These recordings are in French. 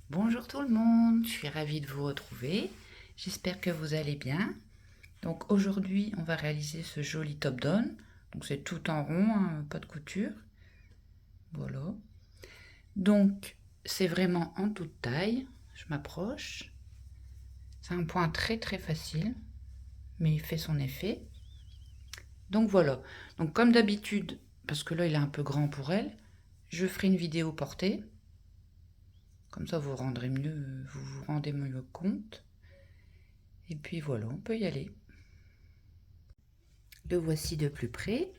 Bonjour tout le monde, je suis ravie de vous retrouver. J'espère que vous allez bien. Donc aujourd'hui, on va réaliser ce joli top-down. Donc c'est tout en rond, hein, pas de couture. Voilà. Donc c'est vraiment en toute taille. Je m'approche. C'est un point très très facile, mais il fait son effet. Donc voilà. Donc comme d'habitude, parce que là il est un peu grand pour elle, je ferai une vidéo portée. Comme ça vous vous rendez mieux compte. Et puis voilà, on peut y aller. Le voici de plus près.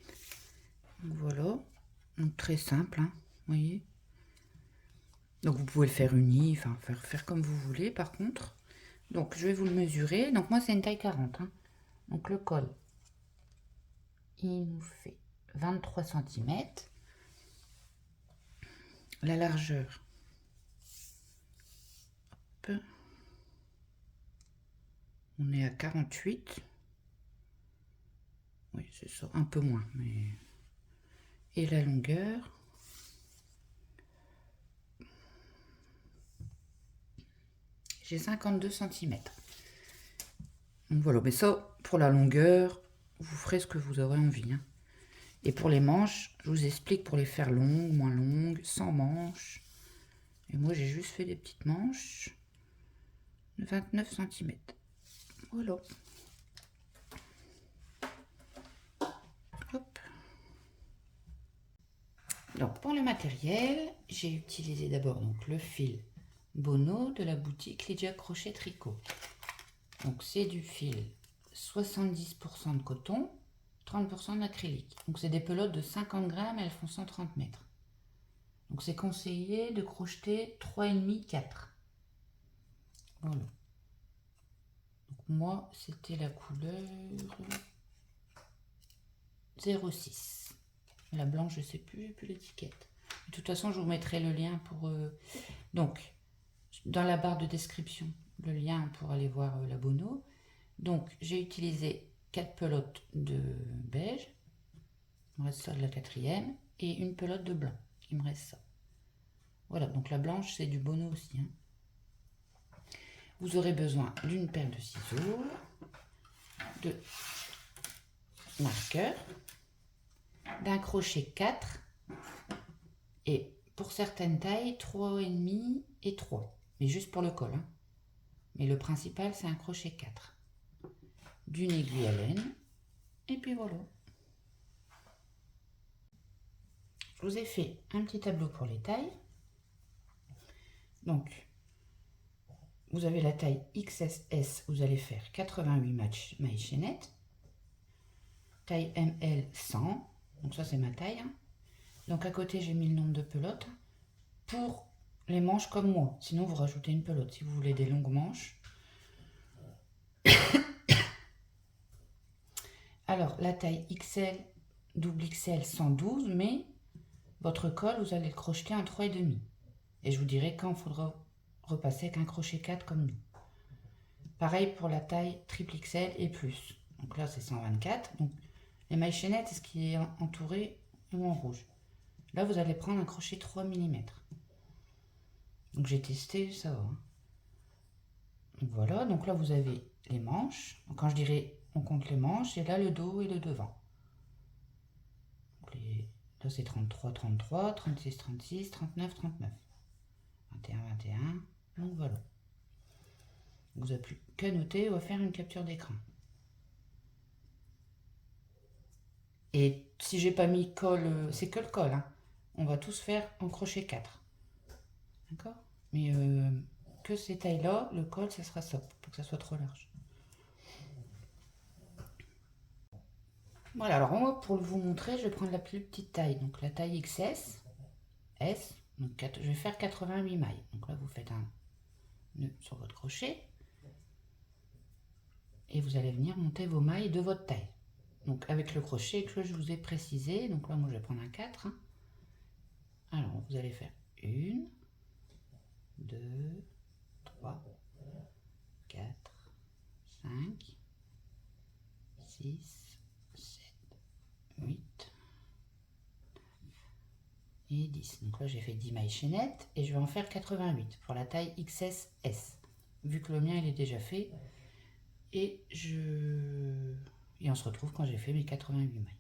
Donc voilà, donc très simple, hein, vous voyez. Donc vous pouvez le faire uni, enfin faire comme vous voulez par contre. Donc je vais vous le mesurer. Donc moi c'est une taille 40. Hein. Donc le col, il nous fait 23 cm. La largeur, hop, on est à 48. Oui, c'est ça, un peu moins. Mais... Et la longueur, j'ai 52 cm. Donc voilà, mais ça, pour la longueur, vous ferez ce que vous aurez envie. Hein. Et pour les manches, je vous explique pour les faire longues, moins longues, sans manches. Et moi, j'ai juste fait des petites manches de 29 cm. Voilà. Hop. Donc, pour le matériel, j'ai utilisé d'abord donc le fil Bono de la boutique Lydia Crochet Tricot. Donc, c'est du fil 70% de coton, 30% d'acrylique. Donc, c'est des pelotes de 50 grammes, elles font 130 mètres. Donc, c'est conseillé de crocheter 3,5-4. Voilà. Donc, moi, c'était la couleur 06. La blanche, je sais plus, j'ai plus l'étiquette. De toute façon, je vous mettrai le lien pour... Donc, dans la barre de description, le lien pour aller voir la Bono. Donc, j'ai utilisé 4 pelotes de beige. Il me reste ça de la 4e. Et une pelote de blanc. Il me reste ça. Voilà, donc la blanche, c'est du Bono aussi. Hein. Vous aurez besoin d'une paire de ciseaux, de marqueurs, d'un crochet 4 et pour certaines tailles 3,5 et 3. Mais juste pour le col. Hein. Mais le principal, c'est un crochet 4. D'une aiguille à laine. Et puis voilà. Je vous ai fait un petit tableau pour les tailles. Donc, vous avez la taille XS, vous allez faire 88 mailles chaînettes. Taille ML 100. Donc ça, c'est ma taille. Hein. Donc à côté, j'ai mis le nombre de pelotes. Pour les manches comme moi. Sinon, vous rajoutez une pelote si vous voulez des longues manches. Alors, la taille XL, double XL 112, mais votre col, vous allez le crocheter en 3,5. Et je vous dirai quand il faudra repasser avec un crochet 4 comme nous. Pareil pour la taille triple XL et plus. Donc là, c'est 124. Donc, les mailles chaînettes, c'est ce qui est entouré ou en rouge. Là, vous allez prendre un crochet 3 mm. Donc, j'ai testé, ça va. Donc, voilà, donc là, vous avez les manches. Donc, quand je dirais on compte les manches, et là, le dos et le devant. Là, c'est 33, 33, 36, 36, 39, 39. 21, 21. Donc, voilà. Vous n'avez plus qu'à noter ou à faire une capture d'écran. Et si j'ai pas mis col, c'est que le col. Hein. On va tous faire en crochet 4. D'accord. Mais que ces tailles-là, le col, ça sera ça, pour que ça soit trop large. Voilà, alors moi, pour vous montrer, je vais prendre la plus petite taille. Donc la taille XS, S, donc je vais faire 88 mailles. Donc là, vous faites un nœud sur votre crochet. Et vous allez venir monter vos mailles de votre taille. Donc avec le crochet que je vous ai précisé, donc là moi je vais prendre un 4. Hein. Alors vous allez faire 1, 2, 3, 4, 5, 6, 7, 8 et 10. Donc là, j'ai fait 10 mailles chaînettes et je vais en faire 88 pour la taille XS-S. Vu que le mien, il est déjà fait. Et on se retrouve quand j'ai fait mes 88 mailles.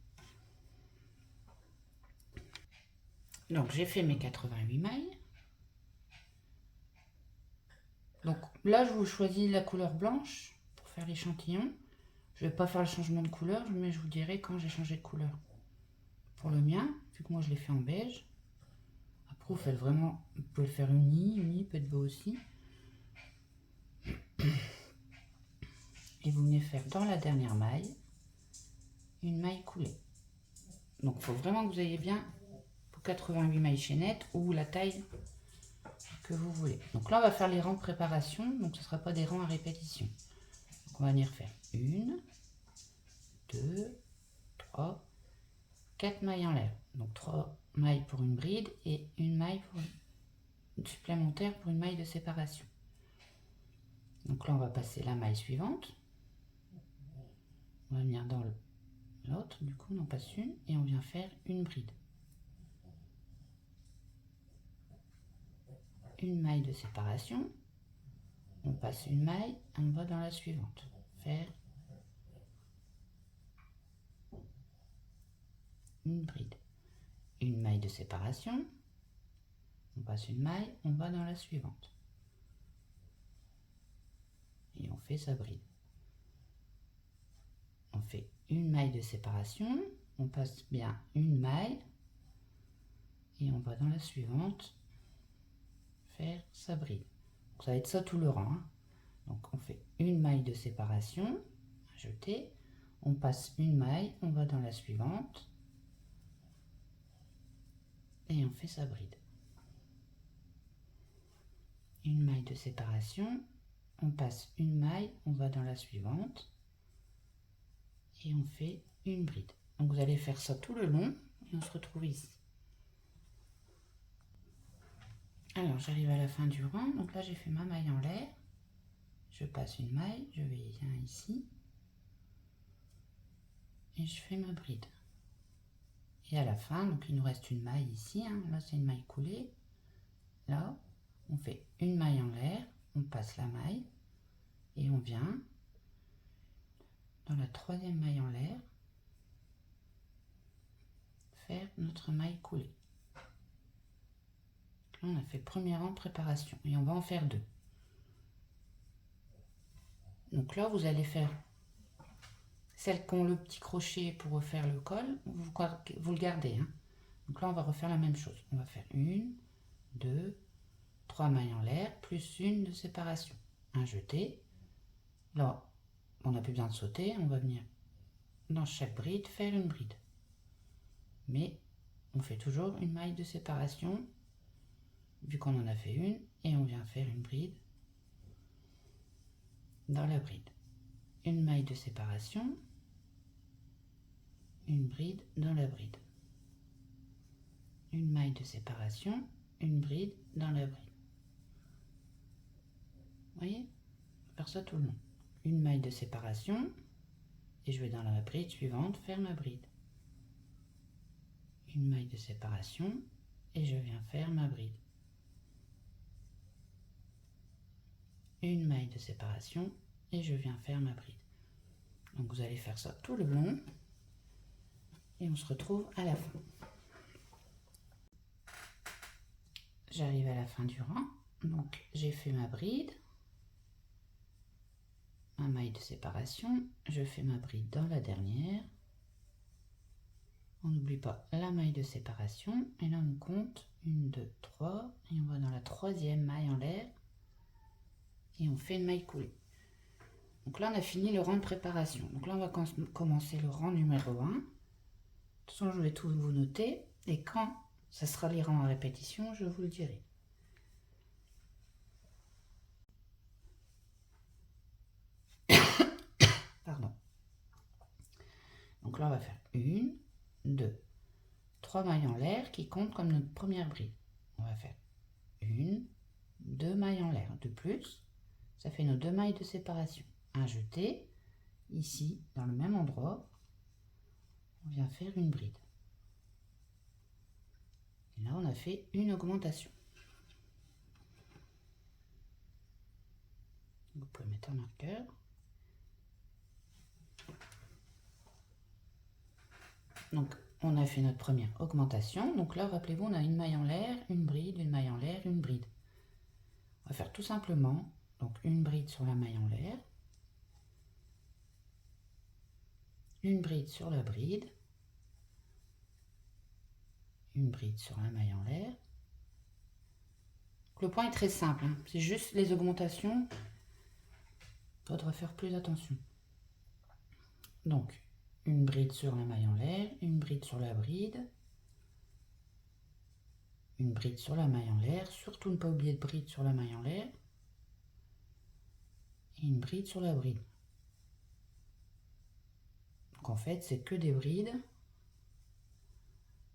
Donc, j'ai fait mes 88 mailles. Donc là, je vous choisis la couleur blanche pour faire l'échantillon. Je ne vais pas faire le changement de couleur, mais je vous dirai quand j'ai changé de couleur. Pour le mien, vu que moi je l'ai fait en beige. Après, vous faites vraiment, vous pouvez le faire uni peut être beau aussi. Et vous venez faire dans la dernière maille, une maille coulée. Donc il faut vraiment que vous ayez bien pour 88 mailles chaînettes ou la taille que vous voulez. Donc là, on va faire les rangs de préparation, donc ce ne sera pas des rangs à répétition. Donc on va venir faire 1, 2, 3, 4 mailles en l'air. Donc 3 mailles pour une bride et une maille pour une supplémentaire pour une maille de séparation. Donc là, on va passer la maille suivante. On va venir dans l'autre, du coup, on en passe une et on vient faire une bride. Une maille de séparation. On passe une maille, on va dans la suivante. Faire une bride. Une maille de séparation. On passe une maille, on va dans la suivante. Et on fait sa bride. On fait une maille de séparation, on passe bien une maille et on va dans la suivante faire sa bride. Donc ça va être ça tout le rang. Donc on fait une maille de séparation, jeter, on passe une maille, on va dans la suivante et on fait sa bride. Une maille de séparation, on passe une maille, on va dans la suivante et on fait une bride. Donc vous allez faire ça tout le long et on se retrouve ici. Alors j'arrive à la fin du rang, donc là j'ai fait ma maille en l'air, je passe une maille, je viens ici et je fais ma bride. Et à la fin, donc il nous reste une maille ici, là c'est une maille coulée, là on fait une maille en l'air, on passe la maille et on vient dans la troisième maille en l'air faire notre maille coulée. Là, on a fait le premier rang de préparation et on va en faire deux. Donc là, vous allez faire celles qui ont le petit crochet pour refaire le col, vous le gardez. Donc là, on va refaire la même chose. On va faire une, deux, trois mailles en l'air, plus une de séparation. Un jeté. Là, on n'a plus besoin de sauter. On va venir dans chaque bride faire une bride. Mais on fait toujours une maille de séparation, vu qu'on en a fait une, et on vient faire une bride dans la bride. Une maille de séparation, une bride dans la bride. Une maille de séparation, une bride dans la bride. Vous voyez? On va faire ça tout le long. Une maille de séparation, et je vais dans la bride suivante faire ma bride. Une maille de séparation, et je viens faire ma bride. Une maille de séparation, et je viens faire ma bride. Donc vous allez faire ça tout le long, et on se retrouve à la fin. J'arrive à la fin du rang, donc j'ai fait ma bride, ma maille de séparation, je fais ma bride dans la dernière, on n'oublie pas la maille de séparation, et là on compte 1, 2, 3, et on va dans la troisième maille en l'air, et on fait une maille coulée. Donc là on a fini le rang de préparation, donc là on va commencer le rang numéro 1, de toute façon je vais tout vous noter, et quand ça sera les rangs à répétition, je vous le dirai. Pardon. Donc là on va faire 1, 2, 3 mailles en l'air qui comptent comme notre première bride. On va faire 1, 2 mailles en l'air de plus, ça fait nos 2 mailles de séparation. Un jeté, ici dans le même endroit, on vient faire une bride. Et là, on a fait une augmentation. Vous pouvez mettre un marqueur. Donc, on a fait notre première augmentation. Donc là, rappelez-vous, on a une maille en l'air, une bride, une maille en l'air, une bride. On va faire tout simplement donc une bride sur la maille en l'air, une bride sur la bride, une bride sur la maille en l'air. Le point est très simple, hein. C'est juste les augmentations. Il faudra faire plus attention. Donc, une bride sur la maille en l'air, une bride sur la bride, une bride sur la maille en l'air, surtout ne pas oublier de bride sur la maille en l'air, et une bride sur la bride. Donc en fait, c'est que des brides,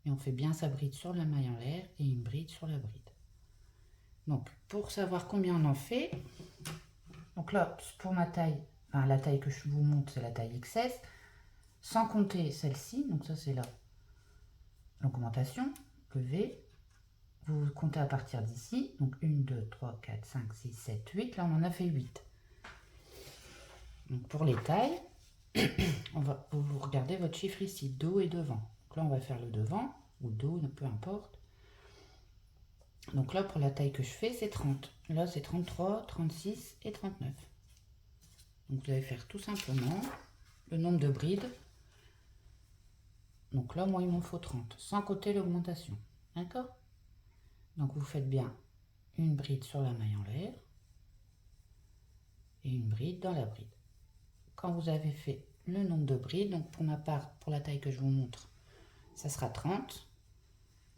et on fait bien sa bride sur la maille en l'air et une bride sur la bride. Donc, pour savoir combien on en fait, donc là, pour ma taille, enfin la taille que je vous montre, c'est la taille XS, sans compter celle-ci, donc ça c'est là l'augmentation, le V. Vous comptez à partir d'ici, donc 1, 2, 3, 4, 5, 6, 7, 8, là on en a fait 8. Donc pour les tailles, vous regardez votre chiffre ici, dos et devant. Donc là on va faire le devant, ou dos, peu importe. Donc là pour la taille que je fais, c'est 30. Là c'est 33, 36 et 39. Donc vous allez faire tout simplement le nombre de brides. Donc là moi il m'en faut 30, sans compter l'augmentation. D'accord? Donc vous faites bien une bride sur la maille en l'air et une bride dans la bride. Quand vous avez fait le nombre de brides, donc pour ma part, pour la taille que je vous montre, ça sera 30.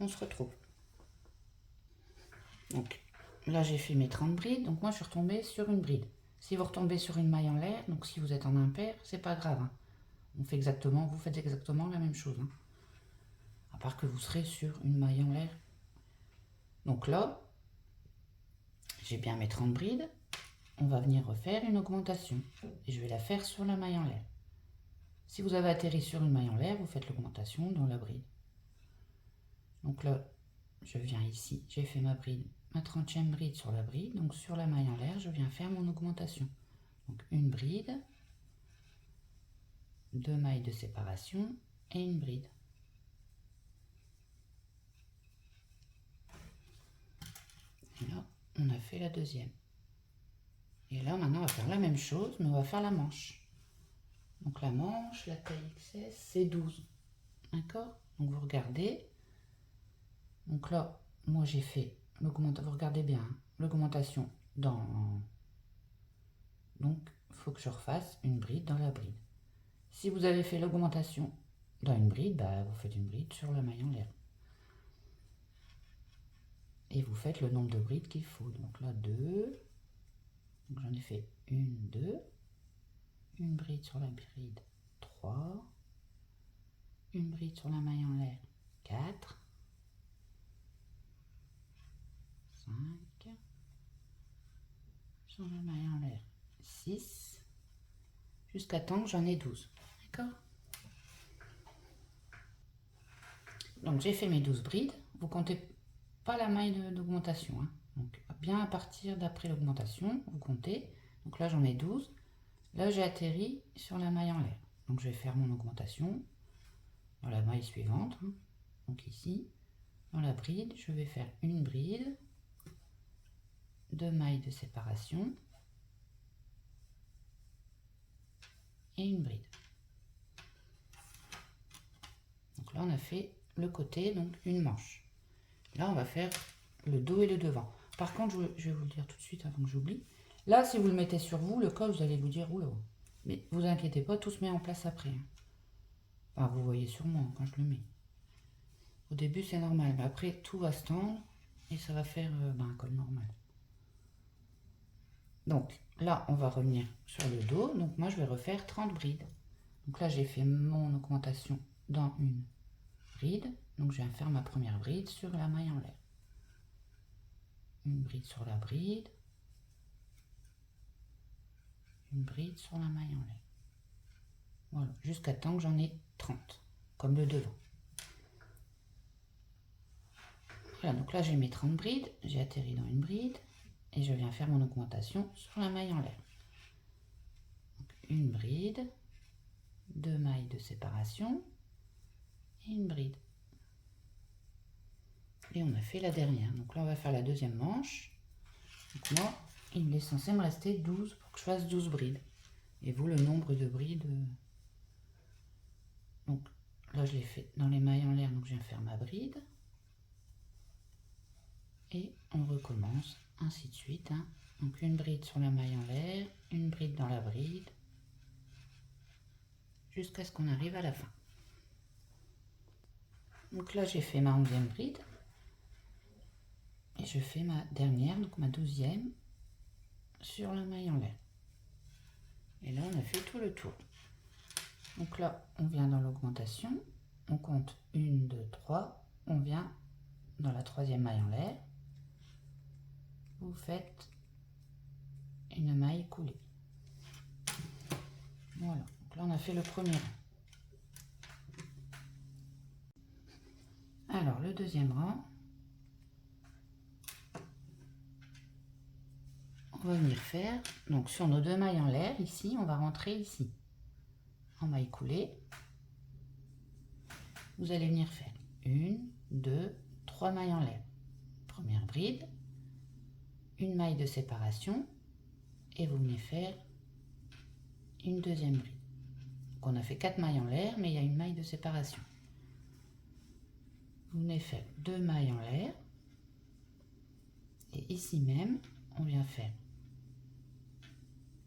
On se retrouve. Donc là j'ai fait mes 30 brides, donc moi je suis retombée sur une bride. Si vous retombez sur une maille en l'air, donc si vous êtes en impair, c'est pas grave, hein. Vous faites exactement la même chose, hein. À part que vous serez sur une maille en l'air. Donc là, j'ai bien mes 30 brides. On va venir refaire une augmentation. Et je vais la faire sur la maille en l'air. Si vous avez atterri sur une maille en l'air, vous faites l'augmentation dans la bride. Donc là, je viens ici, j'ai fait ma bride, ma 30e bride sur la bride. Donc sur la maille en l'air, je viens faire mon augmentation. Donc une bride, 2 mailles de séparation et une bride. Et là, on a fait la deuxième. Et là, maintenant, on va faire la même chose, mais on va faire la manche. Donc la manche, la taille XS, c'est 12. D'accord? Donc vous regardez. Donc là, moi j'ai fait l'augmentation. Vous regardez bien, hein, l'augmentation dans... Donc, il faut que je refasse une bride dans la bride. Si vous avez fait l'augmentation dans une bride, bah, vous faites une bride sur la maille en l'air. Et vous faites le nombre de brides qu'il faut. Donc là, 2. Donc j'en ai fait 1, 2. Une bride sur la bride, 3. Une bride sur la maille en l'air, 4. 5. Sur la maille en l'air, 6. Jusqu'à temps que j'en ai 12. D'accord? Donc j'ai fait mes 12 brides. Vous comptez pas la maille d'augmentation, hein. Donc bien à partir d'après l'augmentation, vous comptez. Donc là j'en ai 12. Là j'ai atterri sur la maille en l'air. Donc je vais faire mon augmentation dans la maille suivante, hein. Donc ici, dans la bride, je vais faire une bride, 2 mailles de séparation et une bride. Donc là on a fait le côté, donc une manche. Là on va faire le dos et le devant. Par contre, je vais vous le dire tout de suite avant que j'oublie. Là, si vous le mettez sur vous, le col, vous allez vous dire oula. Mais vous inquiétez pas, tout se met en place après, hein. Enfin, vous voyez sur moi quand je le mets. Au début, c'est normal, mais après, tout va se tendre et ça va faire un col normal. Donc là, on va revenir sur le dos. Donc moi, je vais refaire 30 brides. Donc là, j'ai fait mon augmentation dans une bride. Donc je viens faire ma première bride sur la maille en l'air. Une bride sur la bride. Une bride sur la maille en l'air. Voilà, jusqu'à temps que j'en ai 30, comme le devant. Voilà, donc là j'ai mes 30 brides, j'ai atterri dans une bride et je viens faire mon augmentation sur la maille en l'air. Donc, une bride, 2 mailles de séparation et une bride. Et on a fait la dernière. Donc là on va faire la deuxième manche. Donc moi, il est censé me rester 12 pour que je fasse 12 brides. Et vous, le nombre de brides. Donc là je l'ai fait dans les mailles en l'air, donc je viens faire ma bride. Et on recommence ainsi de suite. Hein. Donc une bride sur la maille en l'air, une bride dans la bride, jusqu'à ce qu'on arrive à la fin. Donc là j'ai fait ma 11e bride. Et je fais ma dernière, donc ma 12e, sur la maille en l'air. Et là on a fait tout le tour. Donc là on vient dans l'augmentation, on compte 1, 2, 3, on vient dans la 3e maille en l'air. Vous faites une maille coulée. Voilà, donc là on a fait le premier rang. Alors le deuxième rang, on va venir faire, donc sur nos 2 mailles en l'air, ici, on va rentrer ici, en maille coulée. Vous allez venir faire 1, 2, 3 mailles en l'air. Première bride, une maille de séparation, et vous venez faire une deuxième bride. Donc on a fait 4 mailles en l'air, mais il y a une maille de séparation. Vous venez faire 2 mailles en l'air, et ici même, on vient faire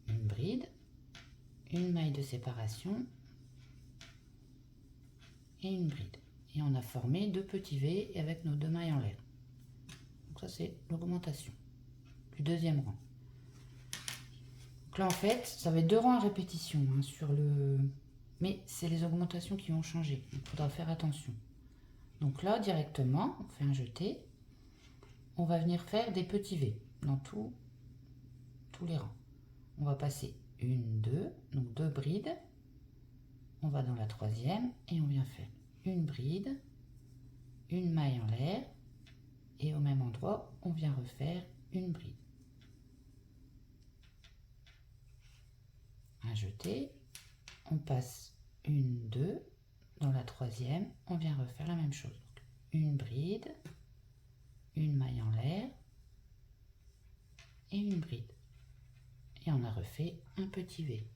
une bride, une maille de séparation et une bride. Et on a formé 2 petits V avec nos 2 mailles en l'air. Donc ça c'est l'augmentation du deuxième rang. Donc là en fait, ça va être 2 rangs à répétition hein, sur le... Mais c'est les augmentations qui vont changer, il faudra faire attention. Donc là directement, on fait un jeté, on va venir faire des petits V dans tous les rangs. On va passer 1, 2, donc 2 brides, on va dans la 3e et on vient faire une bride, une maille en l'air, et au même endroit, on vient refaire une bride. Un jeté, on passe 1, 2, dans la 3e, on vient refaire la même chose. Donc, une bride, une maille en l'air, et une bride. Et on a refait un petit V.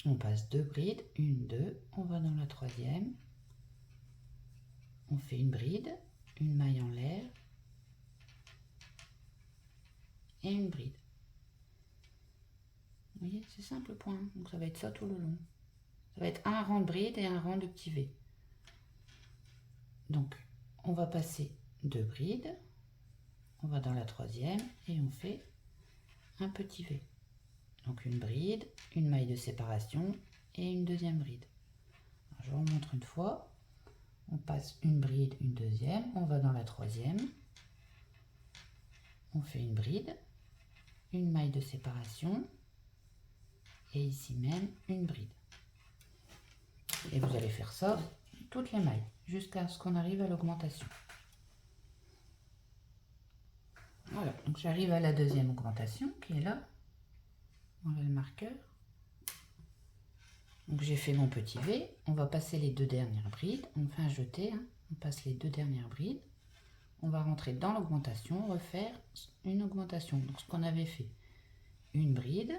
On passe 2 brides, 1, 2, on va dans la 3e, on fait une bride, une maille en l'air, et une bride. Vous voyez, c'est simple point, donc ça va être ça tout le long. Ça va être un rang de bride et un rang de petits V. Donc, on va passer 2 brides, on va dans la 3e et on fait un petit V. Donc une bride, une maille de séparation et une deuxième bride. Alors, je vous remontre une fois. On passe une bride, une deuxième, on va dans la 3e, on fait une bride, une maille de séparation et ici même une bride. Et vous allez faire ça toutes les mailles jusqu'à ce qu'on arrive à l'augmentation. Voilà, donc j'arrive à la deuxième augmentation qui est là. On a le marqueur. Donc j'ai fait mon petit V, on va passer les 2 dernières brides, on fait un jeté, hein. On passe les 2 dernières brides, on va rentrer dans l'augmentation, refaire une augmentation, donc ce qu'on avait fait, une bride,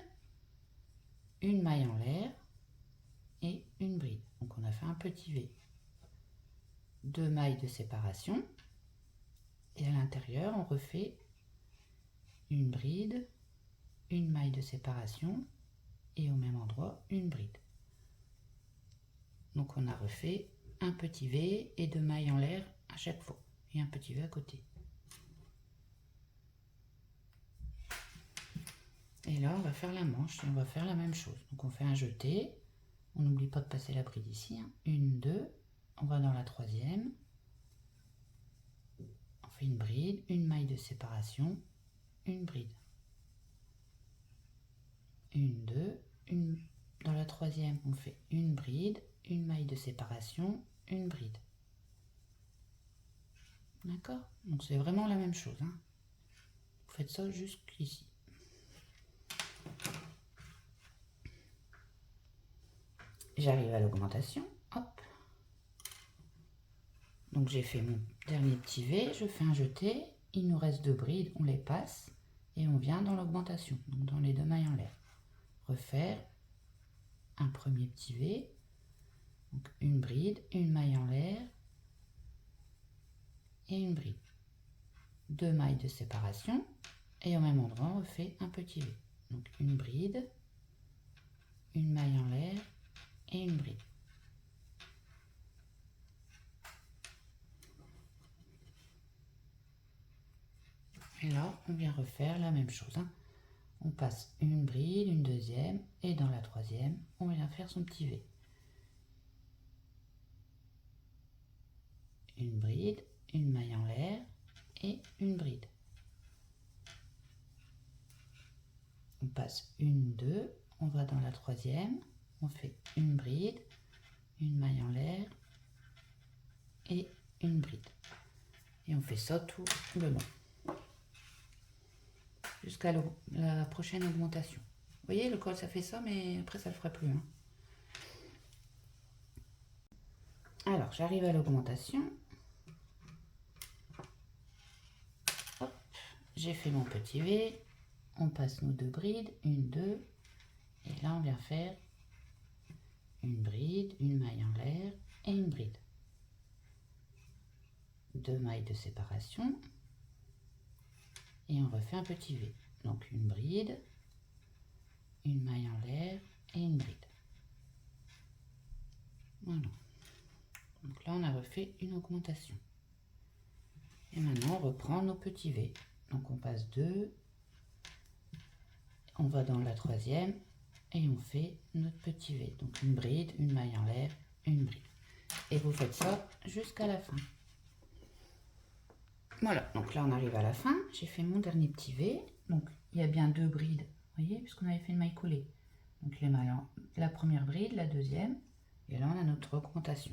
une maille en l'air et une bride, donc on a fait un petit V, 2 mailles de séparation et à l'intérieur on refait une bride, une maille de séparation et au même endroit une bride. Donc on a refait un petit V et 2 mailles en l'air à chaque fois et un petit V à côté. Et là on va faire la manche et on va faire la même chose. Donc on fait un jeté, on n'oublie pas de passer la bride ici, hein. 1, 2, on va dans la 3e, on fait une bride, une maille de séparation, une bride. 1, 2, dans la 3e on fait une bride, une maille de séparation, une bride. D'accord? Donc c'est vraiment la même chose, hein. Vous faites ça jusqu'ici. J'arrive à l'augmentation, hop. Donc j'ai fait mon dernier petit V, je fais un jeté, il nous reste 2 brides, on les passe et on vient dans l'augmentation, donc dans les 2 mailles en l'air. Refaire un premier petit V, donc une bride, une maille en l'air et une bride. 2 mailles de séparation et au même endroit on refait un petit V. Donc une bride, une maille en l'air et une bride. Et là, on vient refaire la même chose, hein. On passe une bride, une deuxième, et dans la troisième, on vient faire son petit V. Une bride, une maille en l'air et une bride. On passe une, deux, on va dans la troisième, on fait une bride, une maille en l'air et une bride. Et on fait ça tout le long, jusqu'à la prochaine augmentation. Vous voyez, le col ça fait ça, mais après ça le fera plus, hein. Alors j'arrive à l'augmentation. J'ai fait mon petit V, on passe nos 2 brides, une, 2, et là on vient faire une bride, une maille en l'air et une bride. 2 mailles de séparation et on refait un petit V. Donc une bride, une maille en l'air et une bride. Voilà. Donc là on a refait une augmentation. Et maintenant on reprend nos petits V. Donc on passe 2, on va dans la troisième et on fait notre petit V. Donc une bride, une maille en l'air, une bride. Et vous faites ça jusqu'à la fin. Voilà, donc là on arrive à la fin. J'ai fait mon dernier petit V. Donc il y a bien 2 brides, vous voyez, puisqu'on avait fait une maille coulée. Donc les mailles, la première bride, la deuxième, et là on a notre augmentation.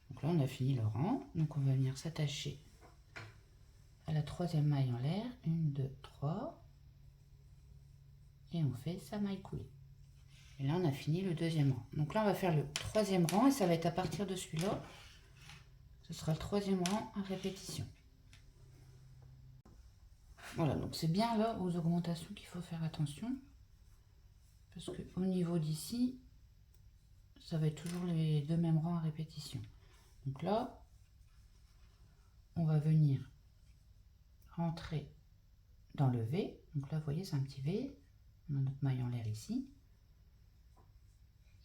Donc là on a fini le rang. Donc on va venir s'attacher à la troisième maille en l'air. 1, 2, 3. Et on fait sa maille coulée. Et là on a fini le deuxième rang. Donc là on va faire le troisième rang et ça va être à partir de celui-là. Ce sera le troisième rang en répétition. Voilà, donc c'est bien là aux augmentations qu'il faut faire attention. Parce que au niveau d'ici, ça va être toujours les 2 mêmes rangs en répétition. Donc là, on va venir rentrer dans le V. Donc là, vous voyez, c'est un petit V. On a notre maille en l'air ici.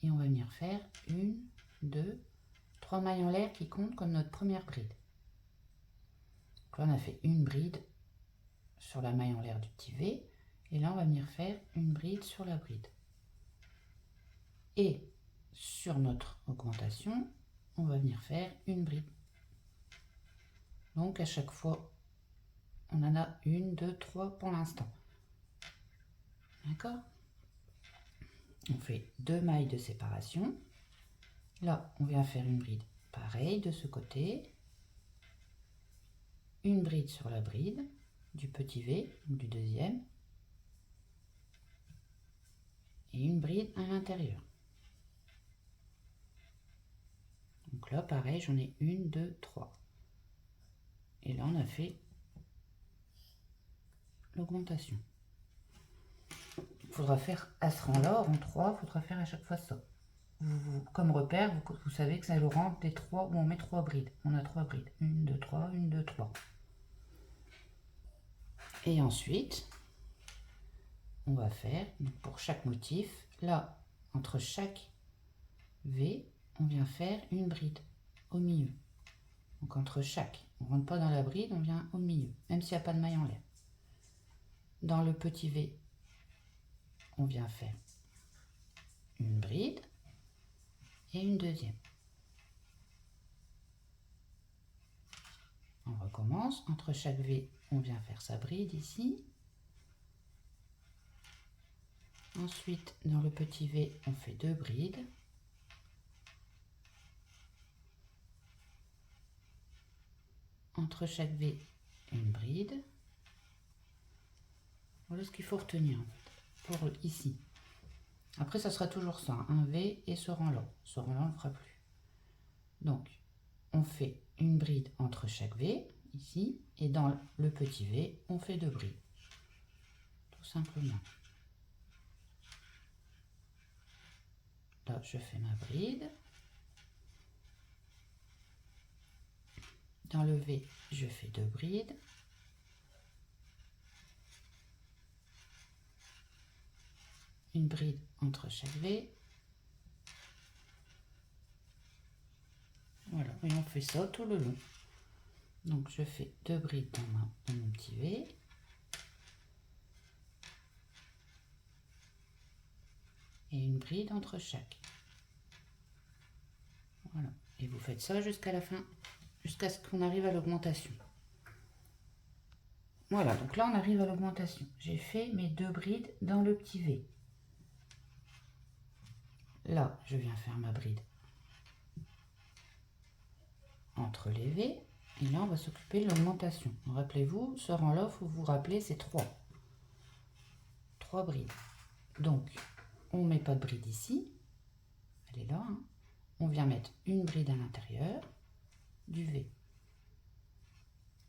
Et on va venir faire 1, 2, 3 mailles en l'air qui comptent comme notre première bride. Donc là, on a fait une bride sur la maille en l'air du petit V. Et là, on va venir faire une bride sur la bride. Et sur notre augmentation, on va venir faire une bride. Donc à chaque fois, on en a 1, 2, 3 pour l'instant. D'accord? On fait 2 mailles de séparation. Là, on vient faire une bride pareil de ce côté. Une bride sur la bride du petit V, ou du deuxième. Et une bride à l'intérieur. Donc là, pareil, j'en ai 1, 2, 3. Et là, on a fait l'augmentation. Il faudra faire à ce rang-là, en 3, il faudra faire à chaque fois ça. Comme repère, vous savez que c'est le rang des 3 où on met 3 brides. On a 3 brides. 1, 2, 3, 1, 2, 3. Et ensuite, on va faire, donc pour chaque motif, là, entre chaque V, on vient faire une bride au milieu. Donc entre chaque, on ne rentre pas dans la bride, on vient au milieu, même s'il n'y a pas de maille en l'air. Dans le petit V, on vient faire une bride et une deuxième. On recommence, entre chaque V, on vient faire sa bride ici. Ensuite, dans le petit V, on fait 2 brides. entre chaque V, une bride. Voilà ce qu'il faut retenir pour ici. Après, ça sera toujours ça, un V et ce rang-là. Ce rang-là, on ne le fera plus. Donc, on fait une bride entre chaque V, ici, et dans le petit V, on fait 2 brides. Tout simplement. Là, je fais ma bride. Dans le V, je fais 2 brides. Une bride entre chaque V. Voilà, et on fait ça tout le long. Donc je fais 2 brides dans mon petit V. Et une bride entre chaque. Voilà, et vous faites ça jusqu'à la fin, jusqu'à ce qu'on arrive à l'augmentation. Voilà, donc là on arrive à l'augmentation. J'ai fait mes 2 brides dans le petit V. Là, je viens faire ma bride entre les V. Et là, on va s'occuper de l'augmentation. Rappelez-vous, ce rang-là, il faut vous rappeler, c'est 3. 3 brides. Donc, on ne met pas de bride ici. Elle est là. Hein. On vient mettre une bride à l'intérieur du V.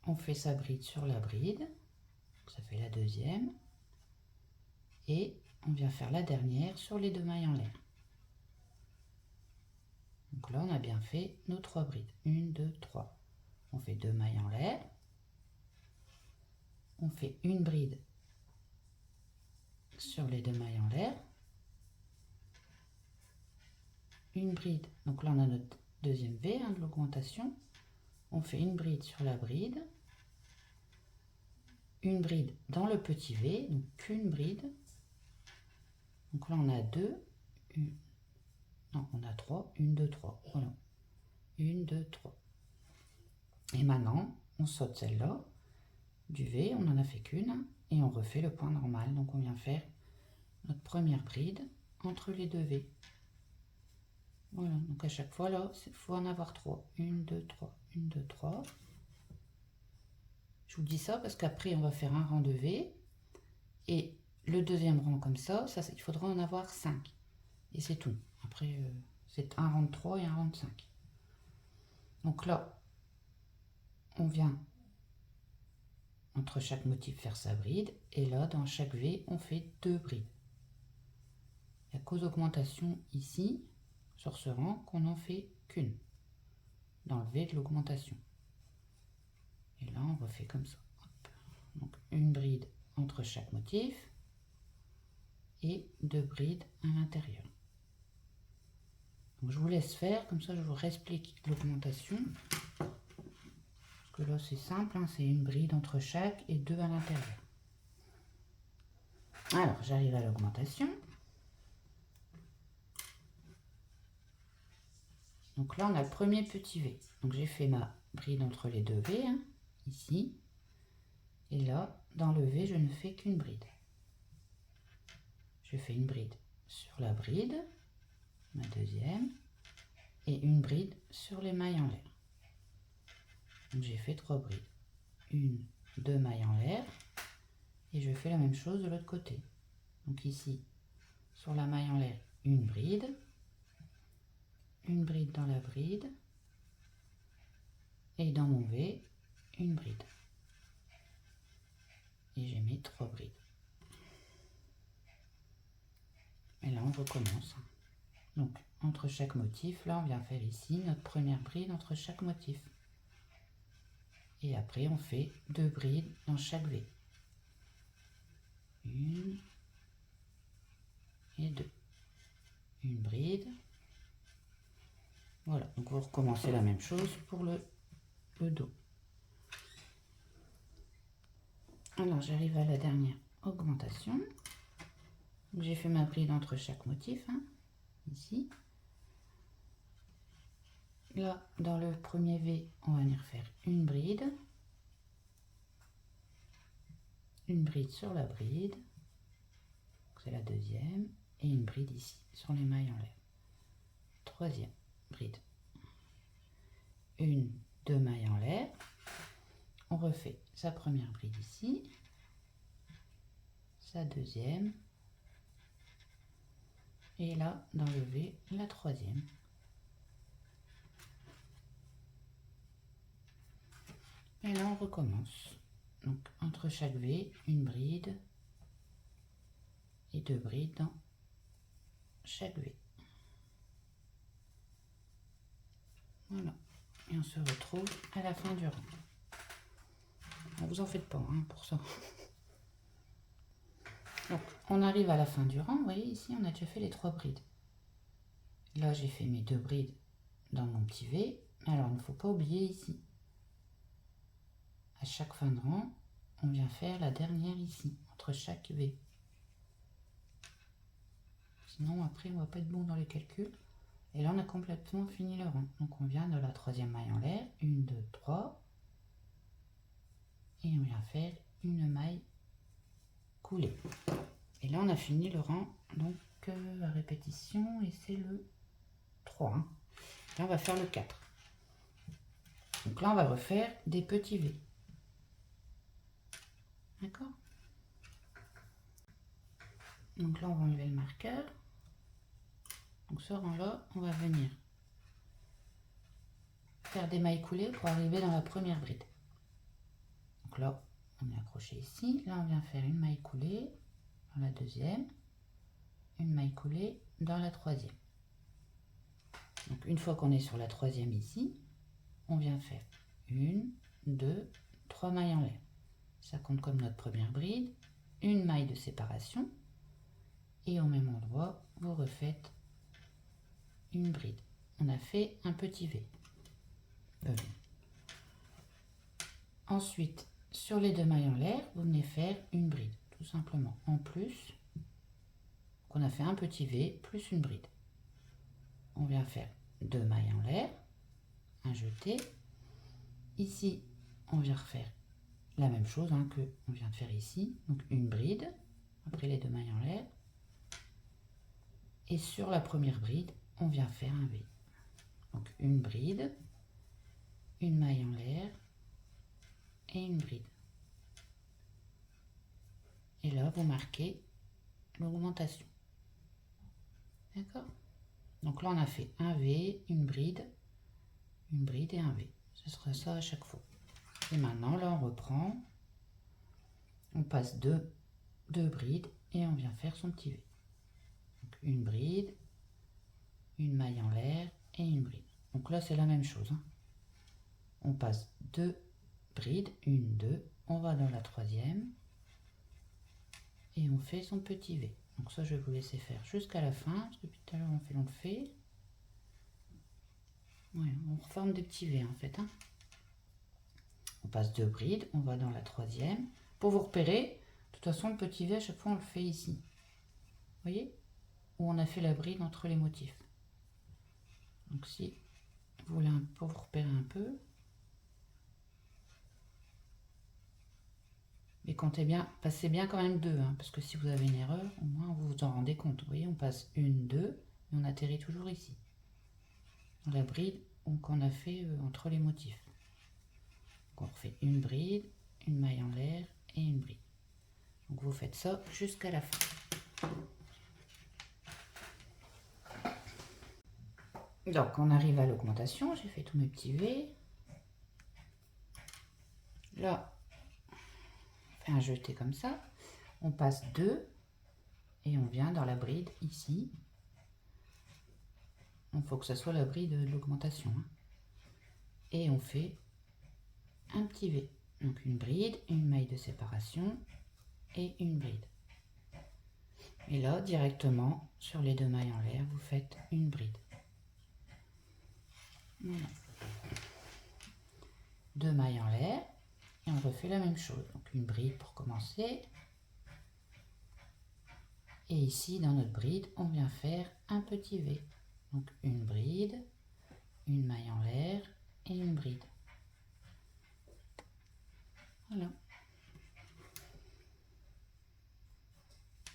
On fait sa bride sur la bride. Ça fait la deuxième. Et on vient faire la dernière sur les 2 mailles en l'air. Donc là, on a bien fait nos 3 brides. 1, 2, 3. On fait 2 mailles en l'air. On fait une bride sur les 2 mailles en l'air. Une bride. Donc là, on a notre deuxième V de l'augmentation. On fait une bride sur la bride. Une bride dans le petit V. Donc qu'une bride. Donc là, on a 2. Non, on a 3. 1, 2, 3. Voilà. 1, 2, 3. Et maintenant, on saute celle-là. Du V, on n'en a fait qu'une. Et on refait le point normal. Donc on vient faire notre première bride entre les 2 V. Voilà. Donc à chaque fois, là, il faut en avoir 3. 1, 2, 3. 1, 2, 3. Je vous dis ça parce qu'après, on va faire un rang de V. Et le deuxième rang comme ça, il faudra en avoir 5. Et c'est tout. Après, c'est un rang de 3 et un rang de 5. Donc là, on vient entre chaque motif faire sa bride. Et là, dans chaque V, on fait 2 brides. Il n'y a qu'aux augmentations ici, sur ce rang, qu'on n'en fait qu'une. Dans le V de l'augmentation. Et là, on refait comme ça. Hop. Donc, une bride entre chaque motif. Et 2 brides à l'intérieur. Donc je vous laisse faire, comme ça je vous réexplique l'augmentation. Parce que là c'est simple, hein, c'est une bride entre chaque et 2 à l'intérieur. Alors j'arrive à l'augmentation. Donc là on a le premier petit V. Donc j'ai fait ma bride entre les 2 V, hein, ici. Et là, dans le V, je ne fais qu'une bride. Je fais une bride sur la bride, ma deuxième, et une bride sur les mailles en l'air. Donc j'ai fait 3 brides. 1, 2 mailles en l'air, et je fais la même chose de l'autre côté. Donc ici, sur la maille en l'air, une bride dans la bride, et dans mon V, une bride. Et j'ai mis 3 brides. Et là, on recommence. Donc, entre chaque motif, là, on vient faire ici notre première bride entre chaque motif. Et après, on fait 2 brides dans chaque V. 1 et 2. Une bride. Voilà, donc vous recommencez la même chose pour le dos. Alors, j'arrive à la dernière augmentation. J'ai fait ma bride entre chaque motif, hein, ici. Là, dans le premier V, on va venir faire une bride sur la bride, c'est la deuxième, et une bride ici, sur les mailles en l'air. Troisième bride. 1, 2 mailles en l'air, on refait sa première bride ici, sa deuxième, et là d'enlever la troisième. Et là on recommence. Donc entre chaque V, une bride et 2 brides dans chaque V. Voilà. Et on se retrouve à la fin du rang. Vous en faites pas hein, pour ça. Donc on arrive à la fin du rang. Vous voyez ici on a déjà fait les 3 brides. Là j'ai fait mes 2 brides dans mon petit V. Alors il ne faut pas oublier ici. À chaque fin de rang, on vient faire la dernière ici, entre chaque V. Sinon après on va pas être bon dans les calculs. Et là on a complètement fini le rang. Donc on vient de la troisième maille en l'air, 1, 2, 3. Et on vient faire une maille coulée. Et là on a fini le rang, donc à répétition, et c'est le 3. Hein. Là on va faire le 4. Donc là on va refaire des petits V. D'accord? Donc là on va enlever le marqueur. Donc ce rang là, on va venir faire des mailles coulées pour arriver dans la première bride. Donc là on est accroché ici, là on vient faire une maille coulée dans la deuxième, une maille coulée dans la troisième. Donc une fois qu'on est sur la troisième ici, on vient faire 1, 2, 3 mailles en l'air. Ça compte comme notre première bride, une maille de séparation, et au même endroit, vous refaites une bride. On a fait un petit V. Ensuite, sur les 2 mailles en l'air, vous venez faire une bride, tout simplement. En plus, qu'on a fait un petit V plus une bride. On vient faire 2 mailles en l'air, un jeté. Ici, on vient refaire la même chose hein, que on vient de faire ici. Donc une bride, après les 2 mailles en l'air. Et sur la première bride, on vient faire un V. Donc une bride, une maille en l'air et une bride. Et là, vous marquez l'augmentation. D'accord? Donc là, on a fait un V, une bride et un V. Ce sera ça à chaque fois. Et maintenant, là, on reprend. On passe deux brides et on vient faire son petit V. Donc une bride, une maille en l'air et une bride. Donc là, c'est la même chose. Hein. On passe 2 brides, 1, 2. On va dans la troisième. Et on fait son petit V. Donc ça, je vais vous laisser faire jusqu'à la fin. Parce que depuis tout à l'heure, on le fait. Ouais, on reforme des petits V en fait. Hein. On passe 2 brides, on va dans la troisième. Pour vous repérer, de toute façon, le petit V, à chaque fois, on le fait ici. Vous voyez? Où on a fait la bride entre les motifs. Donc si vous voulez, pour vous repérer un peu. Mais comptez bien, passez bien quand même 2, hein, parce que si vous avez une erreur, au moins vous vous en rendez compte. Vous voyez, on passe 1, 2, et on atterrit toujours ici. Dans la bride qu'on a fait entre les motifs. Donc on refait une bride, une maille en l'air et une bride. Donc vous faites ça jusqu'à la fin. Donc on arrive à l'augmentation, j'ai fait tous mes petits V. Là, on fait un jeté comme ça. On passe 2 et on vient dans la bride ici. Il faut que ça soit la bride de l'augmentation. Hein. Et on fait un petit V. Donc une bride, une maille de séparation et une bride. Et là, directement, sur les 2 mailles en l'air, vous faites une bride. Voilà. 2 mailles en l'air et on refait la même chose. Donc une bride pour commencer. Et ici, dans notre bride, on vient faire un petit V. Donc une bride, une maille en l'air et une bride. Voilà.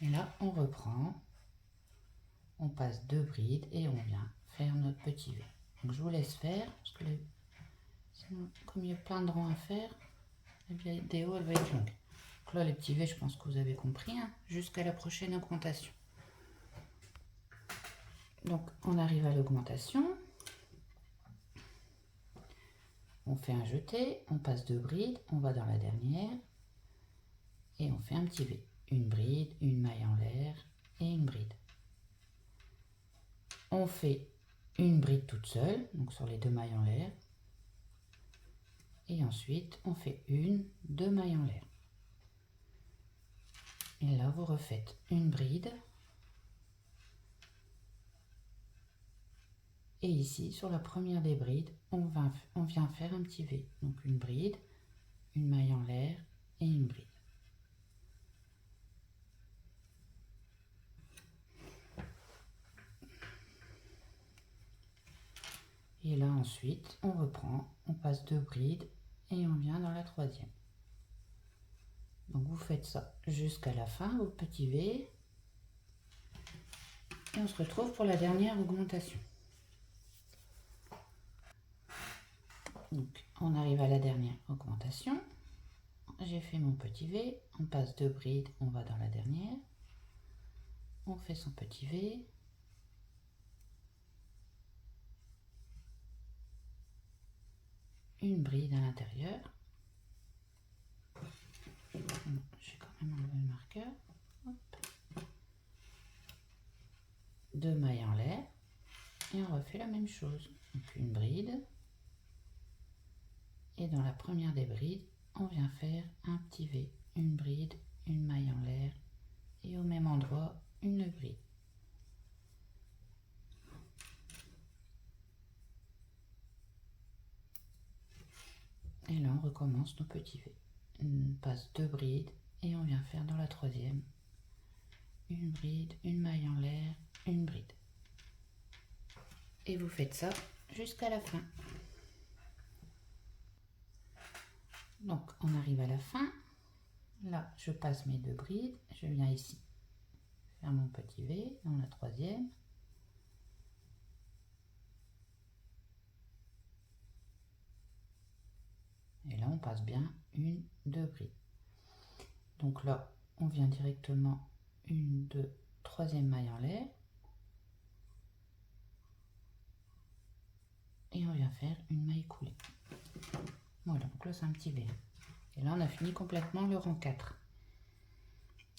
Et là, on reprend. On passe 2 brides et on vient faire notre petit V. Donc je vous laisse faire, parce que sinon, comme il y a plein de rangs à faire, La vidéo, elle va être longue. Donc là, les petits V, je pense que vous avez compris, hein, jusqu'à la prochaine augmentation. Donc, on arrive à l'augmentation. On fait un jeté, on passe 2 brides, on va dans la dernière et on fait un petit V. Une bride, une maille en l'air et une bride. On fait une bride toute seule, donc sur les 2 mailles en l'air. Et ensuite, on fait une, 2 mailles en l'air. Et là, vous refaites une bride. Et ici, sur la première des brides, on vient faire un petit V. Donc une bride, une maille en l'air et une bride. Et là, ensuite, on reprend, on passe 2 brides et on vient dans la troisième. Donc vous faites ça jusqu'à la fin, au petit V. Et on se retrouve pour la dernière augmentation. Donc on arrive à la dernière augmentation. J'ai fait mon petit V, on passe 2 brides, on va dans la dernière. On fait son petit V. Une bride à l'intérieur. J'ai quand même enlevé le marqueur. Hop. 2 mailles en l'air. Et on refait la même chose. Donc une bride. Et dans la première des brides, on vient faire un petit V. Une bride, une maille en l'air. Et au même endroit, une bride. Et là, on recommence nos petits V. On passe 2 brides et on vient faire dans la troisième une bride, une maille en l'air, une bride. Et vous faites ça jusqu'à la fin. Donc, on arrive à la fin. Là, je passe mes 2 brides. Je viens ici faire mon petit V dans la troisième. Et là, on passe bien une, 2 brides. Donc là, on vient directement une, 2, troisième maille en l'air. Et on vient faire une maille coulée. Voilà, donc là, c'est un petit V. Et là, on a fini complètement le rang 4.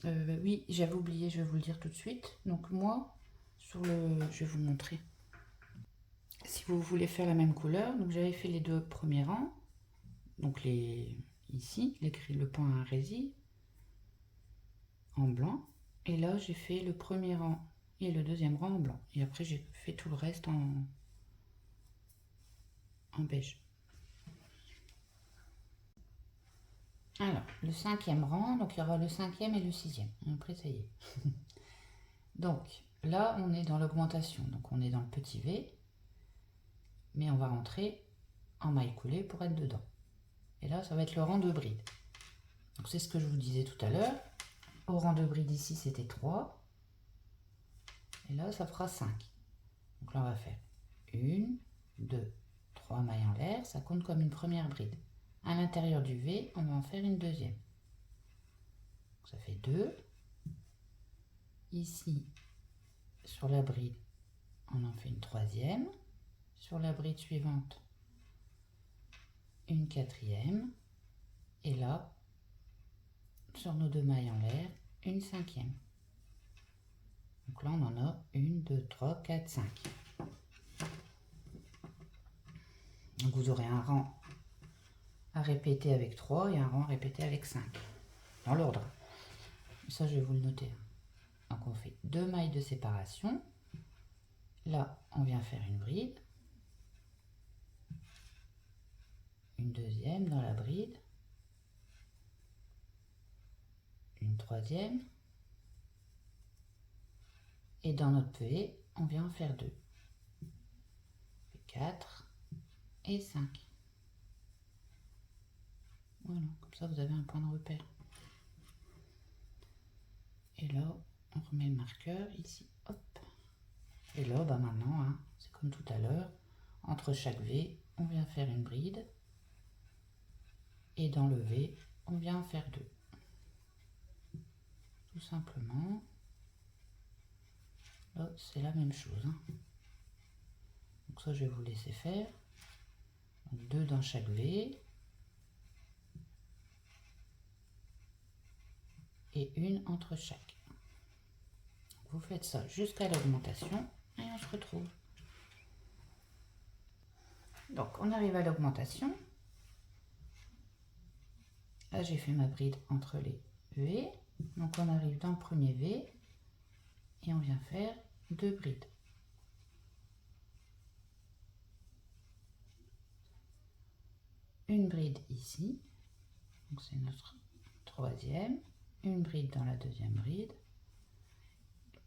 Oui, j'avais oublié, je vais vous le dire tout de suite. Donc moi, je vais vous montrer. Si vous voulez faire la même couleur, donc j'avais fait les 2 premiers rangs. Donc ici, le point à rési en blanc. Et là, j'ai fait le premier rang et le deuxième rang en blanc. Et après, j'ai fait tout le reste en beige. Alors, le 5e rang, donc il y aura le 5e et le 6e. Après, ça y est. Donc, là, on est dans l'augmentation. Donc, on est dans le petit V. Mais on va rentrer en maille coulée pour être dedans. Et là, ça va être le rang de bride. Donc, c'est ce que je vous disais tout à l'heure. Au rang de bride ici, c'était 3. Et là, ça fera 5. Donc là, on va faire 1, 2, 3 mailles en l'air. Ça compte comme une première bride. À l'intérieur du V, on va en faire une deuxième. Donc, ça fait 2. Ici, sur la bride, on en fait une troisième. Sur la bride suivante, une quatrième. Et là, sur nos 2 mailles en l'air, une cinquième. Donc là, on en a 1, 2, 3, 4, 5. Donc vous aurez un rang à répéter avec 3 et un rang à répéter avec 5. Dans l'ordre. Ça, je vais vous le noter. Donc on fait 2 mailles de séparation. Là, on vient faire une bride. Une deuxième dans la bride. Une troisième. Et dans notre PV, on vient en faire 2. 4 et 5. Voilà, comme ça vous avez un point de repère. Et là, on remet le marqueur ici. Hop. Et là, bah maintenant, hein, c'est comme tout à l'heure. Entre chaque V, on vient faire une bride. et dans le V, on vient en faire 2. Tout simplement. Là, c'est la même chose. Donc ça, je vais vous laisser faire. Donc 2 dans chaque V. Et une entre chaque. Vous faites ça jusqu'à l'augmentation et on se retrouve. Donc on arrive à l'augmentation. Là j'ai fait ma bride entre les V. Donc on arrive dans le premier V et on vient faire 2 brides. Une bride ici, donc c'est notre troisième. Une bride dans la deuxième bride.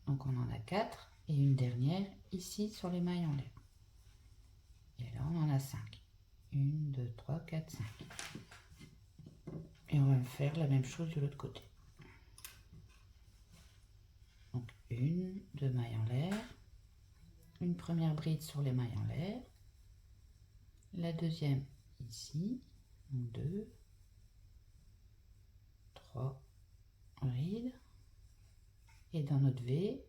Donc on en a 4 et une dernière ici sur les mailles en l'air. Et là on en a 5. 1, 2, 3, 4, 5. Et on va faire la même chose de l'autre côté. Donc 1, 2 mailles en l'air. Une première bride sur les mailles en l'air. La deuxième ici. 2, 3 brides. Et dans notre V,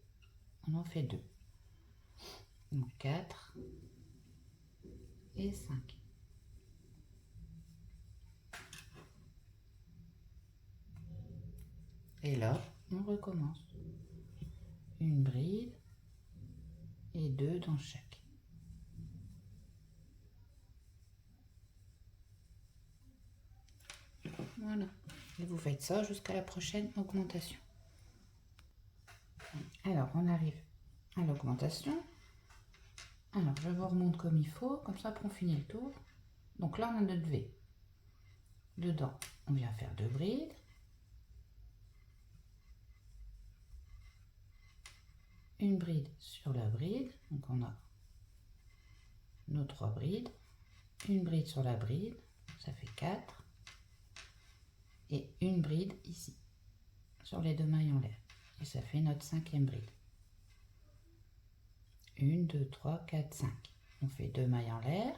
on en fait 2. Donc 4 et 5. Et là, on recommence. Une bride et 2 dans chaque. Voilà. Et vous faites ça jusqu'à la prochaine augmentation. Alors, on arrive à l'augmentation. Alors, je vous remonte comme il faut, comme ça, pour finir le tour. Donc là, on a notre V. Dedans, on vient faire 2 brides. Une bride sur la bride. Donc, on a nos 3 brides. Une bride sur la bride. Ça fait 4. Et une bride ici, sur les 2 mailles en l'air. Et ça fait notre 5e bride. 1, 2, 3, 4, 5. On fait 2 mailles en l'air.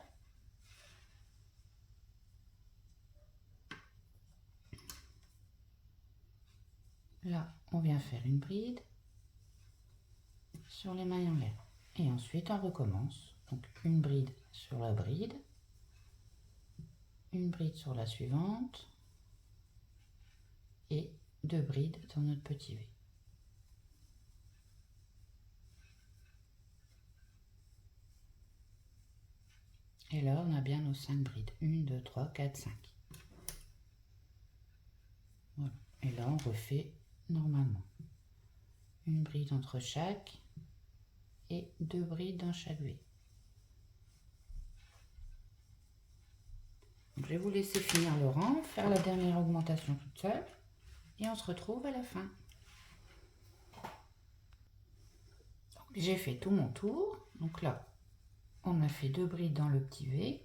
Là, on vient faire une bride sur les mailles en l'air. Et ensuite, on recommence. Donc, une bride sur la bride. Une bride sur la suivante. Et 2 brides dans notre petit V. Et là, on a bien nos 5 brides. 1, 2, 3, 4, 5. Voilà. Et là, on refait normalement. Une bride entre chaque et 2 brides dans chaque V. Donc, je vais vous laisser finir le rang, faire la dernière augmentation toute seule et on se retrouve à la fin. J'ai fait tout mon tour. Donc là, on a fait 2 brides dans le petit V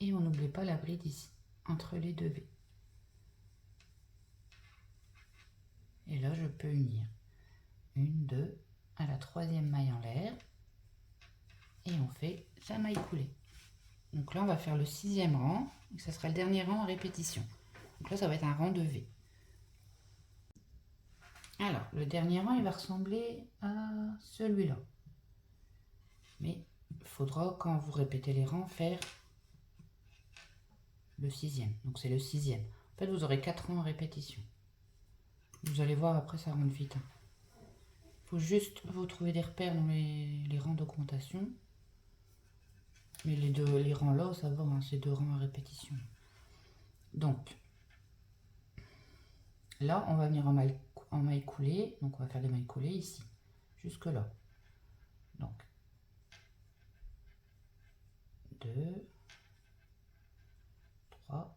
et on n'oublie pas la bride ici, entre les 2 V. Et là, je peux unir 1, 2 à la 3e maille en l'air et on fait sa maille coulée. Donc là, on va faire le 6e rang et ça sera le dernier rang en répétition. Donc là, ça va être un rang de V. Alors, le dernier rang, il va ressembler à celui-là. Mais il faudra, quand vous répétez les rangs, faire le 6e. Donc c'est le 6e. En fait, vous aurez 4 rangs en répétition. Vous allez voir, après, ça rentre vite. Il faut juste vous trouver des repères dans les rangs d'augmentation. Mais les rangs là, ça va, c'est 2 rangs à répétition. Donc, là, on va venir en maille coulée. Donc, on va faire des mailles coulées ici, jusque là. Donc, 2, 3,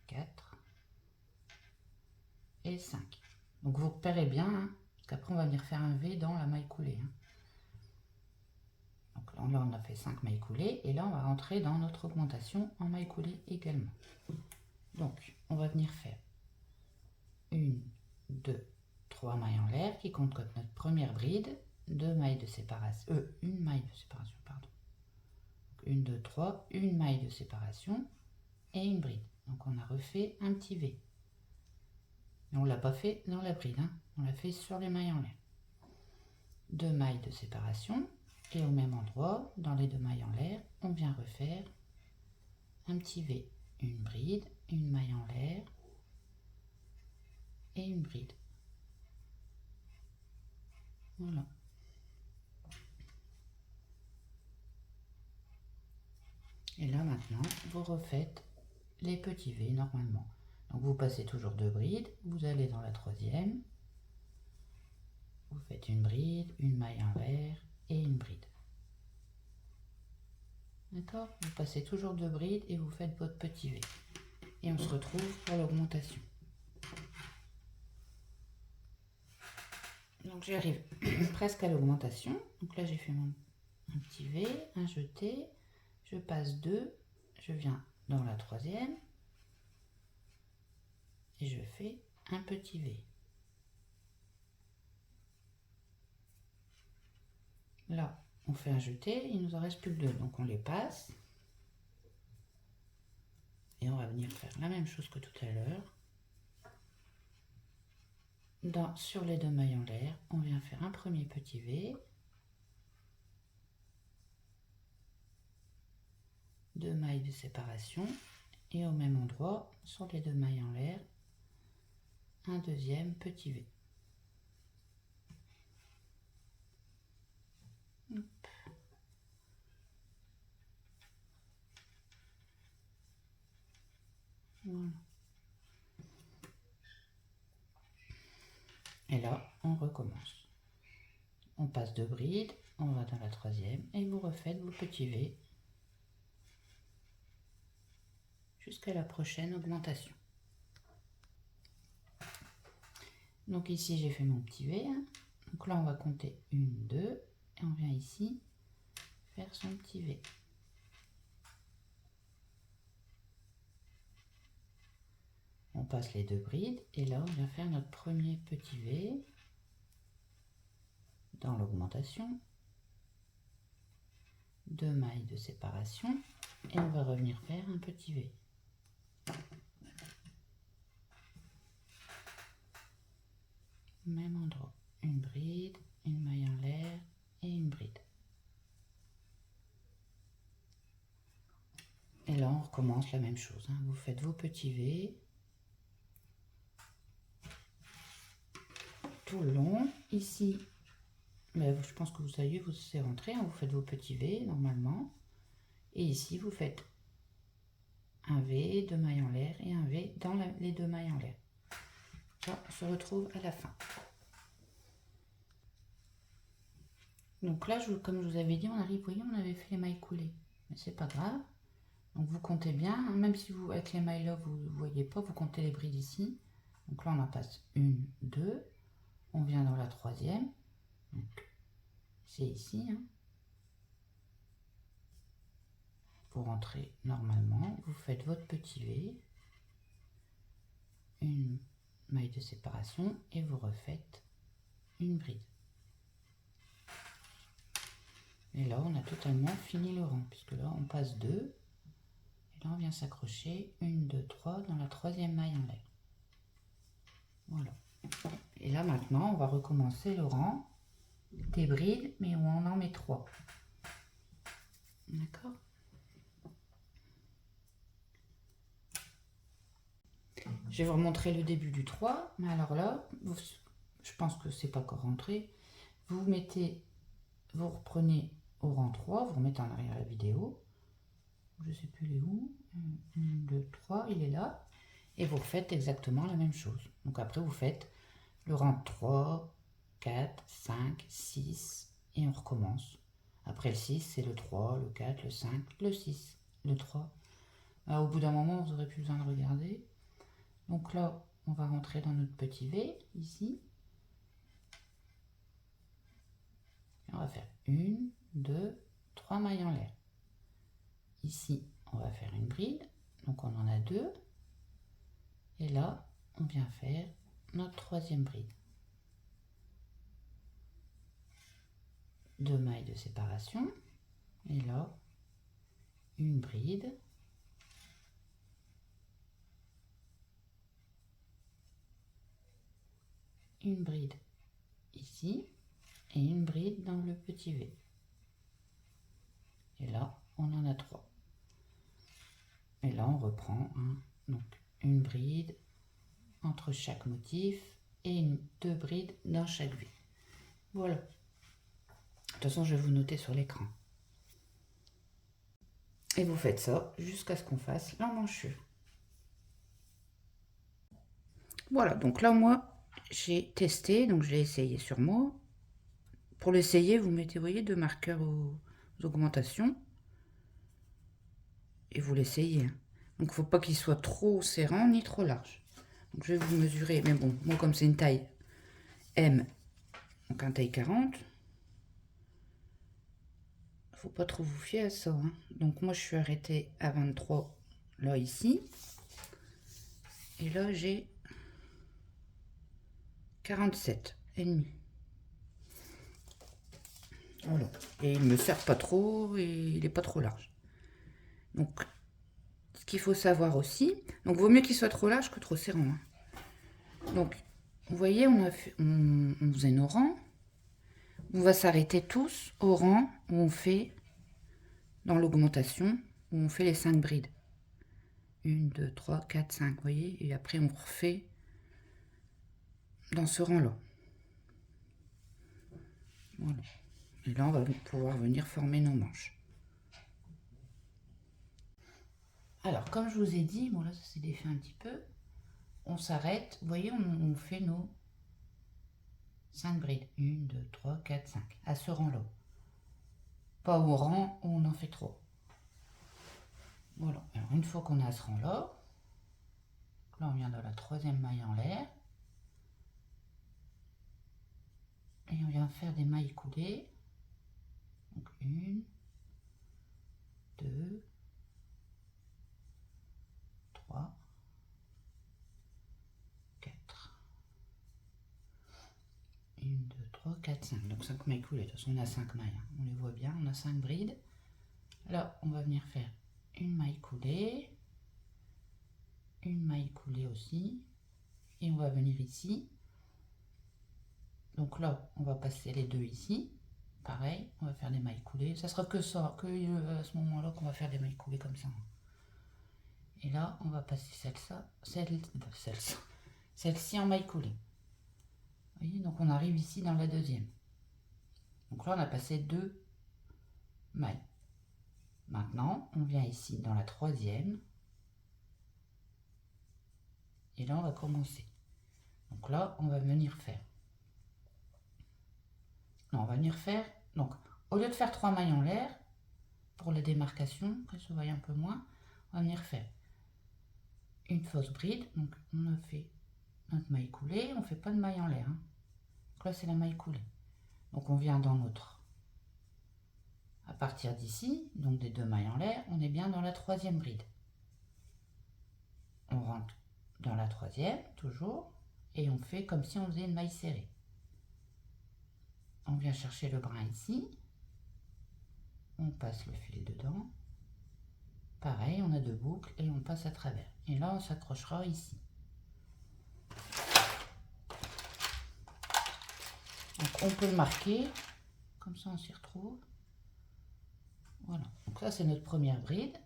4 et 5. Donc, vous repérez bien, parce qu'après, on va venir faire un V dans la maille coulée. Donc là, on a fait 5 mailles coulées et là, on va rentrer dans notre augmentation en maille coulée également. Donc, on va venir faire 1, 2, 3 mailles en l'air qui compte comme notre première bride, 2 mailles de séparation, une maille de séparation, pardon. Donc, 1, 2, 3, une maille de séparation et une bride. Donc on a refait un petit V. Mais on ne l'a pas fait dans la bride, hein. On l'a fait sur les mailles en l'air. 2 mailles de séparation et au même endroit, dans les 2 mailles en l'air, on vient refaire un petit V, une bride, une maille en l'air et une bride. Voilà. Et là maintenant, vous refaites les petits V normalement. Donc vous passez toujours 2 brides, vous allez dans la troisième, vous faites une bride, une maille en l'air et une bride. D'accord? Vous passez toujours 2 brides et vous faites votre petit V. Et on se retrouve pour l'augmentation. Donc j'arrive presque à l'augmentation. Donc là j'ai fait un petit V, un jeté, je passe 2, je viens dans la troisième et je fais un petit V. Là on fait un jeté, il nous en reste plus que 2, donc on les passe. Et on va venir faire la même chose que tout à l'heure. Sur les 2 mailles en l'air, on vient faire un premier petit V. 2 mailles de séparation. Et au même endroit, sur les 2 mailles en l'air, un deuxième petit V. Hop. Voilà. Et là, on recommence. On passe 2 brides, on va dans la troisième et vous refaites vos petits V jusqu'à la prochaine augmentation. Donc ici, j'ai fait mon petit V. Donc là, on va compter 1, 2 et on vient ici faire son petit V. On passe les 2 brides et là, on vient faire notre premier petit V dans l'augmentation. 2 mailles de séparation et on va revenir faire un petit V. Même endroit, une bride, une maille en l'air et une bride. Et là on recommence la même chose, hein. Vous faites vos petits V tout le long. Ici, mais je pense que vous savez, vous c'est rentré, hein. Vous faites vos petits V normalement. Et ici vous faites un V, 2 mailles en l'air et un V dans les 2 mailles en l'air. Ça, on se retrouve à la fin. Donc là, comme je vous avais dit, on arrive, vous voyez, on avait fait les mailles coulées. Mais c'est pas grave. Donc vous comptez bien, hein, même si vous, avec les mailles là, vous ne voyez pas, vous comptez les brides ici. Donc là, on en passe 1, 2. On vient dans la troisième. C'est ici. Hein. Vous rentrez normalement, vous faites votre petit V. Une maille de séparation et vous refaites une bride. Et là, on a totalement fini le rang, puisque là, on passe 2. Et là, on vient s'accrocher 1, 2, 3 dans la troisième maille en l'air. Voilà. Et là, maintenant, on va recommencer le rang des brides, mais où on en met 3. D'accord? Je vais vous remontrer le début du 3, mais alors là, je pense que c'est pas encore rentré. Vous reprenez au rang 3, vous remettez en arrière la vidéo. Je sais plus il est où. 1, 2, 3, il est là. Et vous refaites exactement la même chose. Donc après, vous faites le rang 3, 4, 5, 6, et on recommence. Après le 6, c'est le 3, le 4, le 5, le 6, le 3. Alors, au bout d'un moment, vous n'aurez plus besoin de regarder. Donc là, on va rentrer dans notre petit V, ici. Et on va faire 1, 2, 3 mailles en l'air. Ici, on va faire une bride. Donc on en a 2. Et là, on vient faire notre troisième bride. 2 mailles de séparation. Et là, une bride. une bride ici et une bride dans le petit V. Et là, on en a 3. Et là, on reprend donc une bride entre chaque motif et 2 brides dans chaque V. Voilà. De toute façon, je vais vous noter sur l'écran. Et vous faites ça jusqu'à ce qu'on fasse l'emmanchure. Voilà, donc là, moi, j'ai testé, donc je l'ai essayé sur moi. Pour l'essayer, vous mettez, vous voyez, 2 marqueurs aux augmentations. Et vous l'essayez. Donc, il ne faut pas qu'il soit trop serrant ni trop large. Donc, je vais vous mesurer. Mais bon, moi, comme c'est une taille M, donc un taille 40, faut pas trop vous fier à ça. Donc, moi, je suis arrêtée à 23, là, ici. Et là, j'ai 47 et demi. Voilà. Et il me sert pas trop et il est pas trop large. Donc, ce qu'il faut savoir aussi, donc vaut mieux qu'il soit trop large que trop serrant. Donc, vous voyez, on faisait nos rangs. On va s'arrêter tous au rang où on fait, dans l'augmentation, où on fait les 5 brides. 1, 2, 3, 4, 5, vous voyez. Et après, on refait dans ce rang-là. Voilà. Et là, on va pouvoir venir former nos manches. Alors, comme je vous ai dit, bon là, ça s'est défait un petit peu. On s'arrête, vous voyez, on fait nos 5 brides. 1, 2, 3, 4, 5. À ce rang-là. Pas au rang où on en fait trop. Voilà. Alors, une fois qu'on a ce rang-là, là, on vient dans la 3e maille en l'air. Et on vient faire des mailles coulées. Donc 1, 2, 3, 4. 1, 2, 3, 4, 5. Donc 5 mailles coulées. De toute façon, on a 5 mailles. On les voit bien. On a 5 brides. Là, on va venir faire une maille coulée. Une maille coulée aussi. Et on va venir ici. Donc là, on va passer les deux ici. Pareil, on va faire des mailles coulées. Ça sera que ça, que à ce moment-là qu'on va faire des mailles coulées comme ça. Et là, on va passer celle-ci en maille coulée. Vous voyez, donc on arrive ici dans la 2e. Donc là, on a passé 2 mailles. Maintenant, on vient ici dans la 3e. Et là, on va commencer. Donc là, on va venir faire. Non, on va venir faire. Donc, au lieu de faire 3 mailles en l'air, pour la démarcation, que ça se voit un peu moins, on va venir faire une fausse bride. Donc, on a fait notre maille coulée. On ne fait pas de maille en l'air. Donc là, c'est la maille coulée. Donc, on vient dans notre. À partir d'ici, donc des 2 mailles en l'air, on est bien dans la 3e bride. On rentre dans la 3e, toujours, et on fait comme si on faisait une maille serrée. On vient chercher le brin ici, on passe le fil dedans. Pareil, on a 2 boucles et on passe à travers. Et là, on s'accrochera ici. Donc, on peut le marquer, comme ça on s'y retrouve. Voilà, donc ça c'est notre première bride.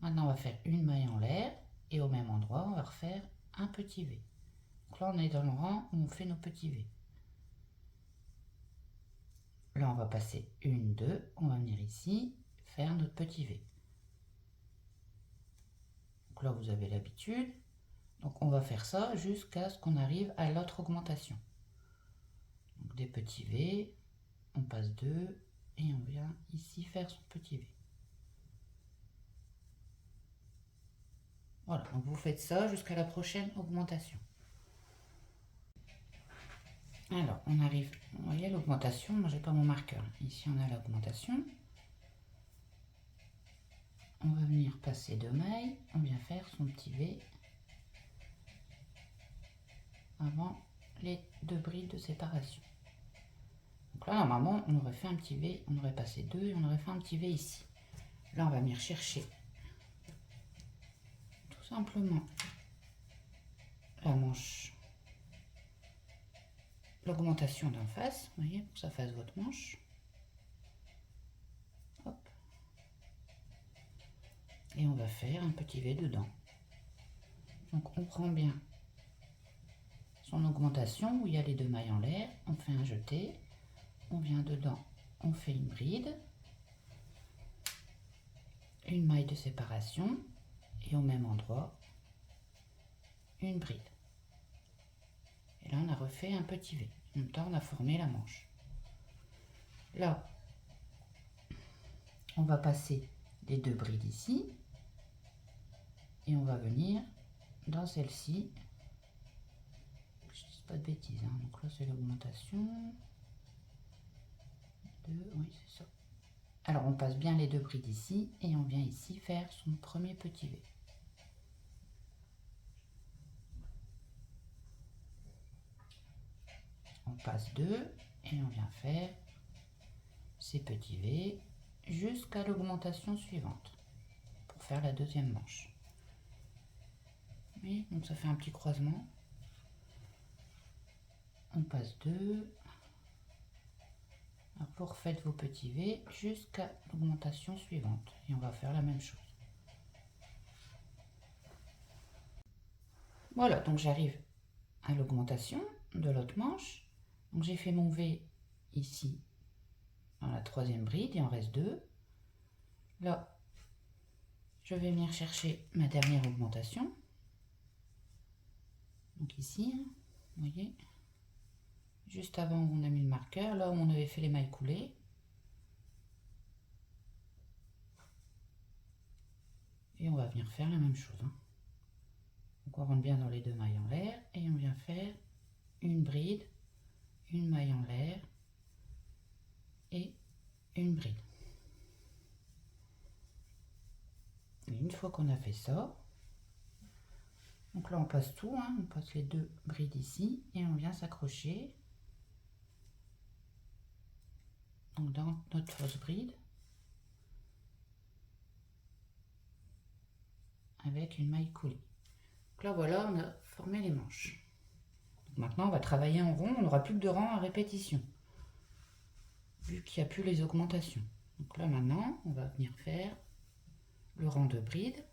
Maintenant, on va faire une maille en l'air et au même endroit, on va refaire un petit V. Donc là, on est dans le rang où on fait nos petits V. Là, on va passer 1, 2, on va venir ici, faire notre petit V. Donc là, vous avez l'habitude. Donc, on va faire ça jusqu'à ce qu'on arrive à l'autre augmentation. Donc, des petits V, on passe 2 et on vient ici faire son petit V. Voilà, donc vous faites ça jusqu'à la prochaine augmentation. Alors, on arrive, vous voyez l'augmentation, moi j'ai pas mon marqueur. Ici, on a l'augmentation. On va venir passer 2 mailles, on vient faire son petit V avant les 2 brides de séparation. Donc là, normalement, on aurait fait un petit V, on aurait passé 2 et on aurait fait un petit V ici. Là, on va venir chercher tout simplement la manche l'augmentation d'en face, vous voyez, pour que ça fasse votre manche. Hop. Et on va faire un petit V dedans. Donc on prend bien son augmentation où il y a les 2 mailles en l'air, on fait un jeté, on vient dedans, on fait une bride, une maille de séparation et au même endroit une bride. Et là on a refait un petit V. En même temps on a formé la manche. Là on va passer les 2 brides ici et on va venir dans celle-ci. Je dis pas de bêtises, hein. Donc là c'est l'augmentation. Oui, c'est ça. Alors on passe bien les 2 brides ici et on vient ici faire son premier petit V. On passe 2 et on vient faire ces petits V jusqu'à l'augmentation suivante pour faire la deuxième manche. Oui, donc ça fait un petit croisement. On passe 2. Alors vous refaites vos petits V jusqu'à l'augmentation suivante et on va faire la même chose. Voilà, donc j'arrive à l'augmentation de l'autre manche. Donc j'ai fait mon V ici dans la 3e bride, il en reste 2. Là, je vais venir chercher ma dernière augmentation. Donc ici, hein, vous voyez, juste avant où on a mis le marqueur, là où on avait fait les mailles coulées. Et on va venir faire la même chose. Hein. Donc on rentre bien dans les 2 mailles en l'air et on vient faire une bride, une maille en l'air et une bride. Et une fois qu'on a fait ça, donc là on passe tout, hein, on passe les 2 brides ici et on vient s'accrocher donc dans notre fausse bride avec une maille coulée. Donc là voilà, on a formé les manches. Donc maintenant on va travailler en rond, on n'aura plus que de rangs à répétition vu qu'il n'y a plus les augmentations. Donc là maintenant on va venir faire le rang de bride.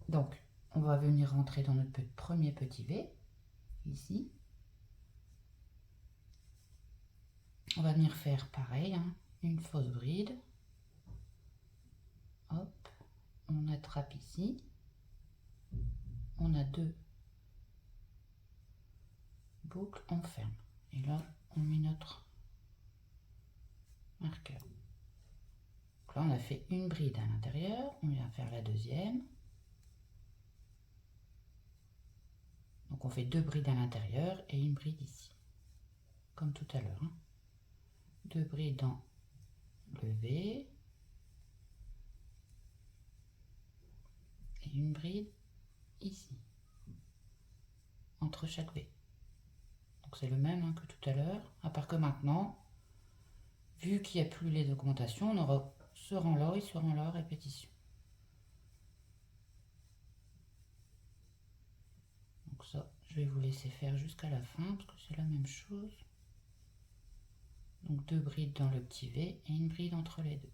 Donc on va venir rentrer dans notre premier petit V ici. On va venir faire pareil, hein, une fausse bride. Hop, on attrape ici. On a 2 boucles, on ferme. Et là, on met notre marqueur. Donc là, on a fait une bride à l'intérieur. On vient faire la deuxième. Donc on fait 2 brides à l'intérieur et une bride ici. Comme tout à l'heure. Hein. 2 brides dans le V. Et une bride ici. Entre chaque V. Donc c'est le même, hein, que tout à l'heure. À part que maintenant, vu qu'il n'y a plus les augmentations, on aura ce rang-là et ce rang-là répétition. Donc ça, je vais vous laisser faire jusqu'à la fin parce que c'est la même chose. Donc 2 brides dans le petit V et une bride entre les 2.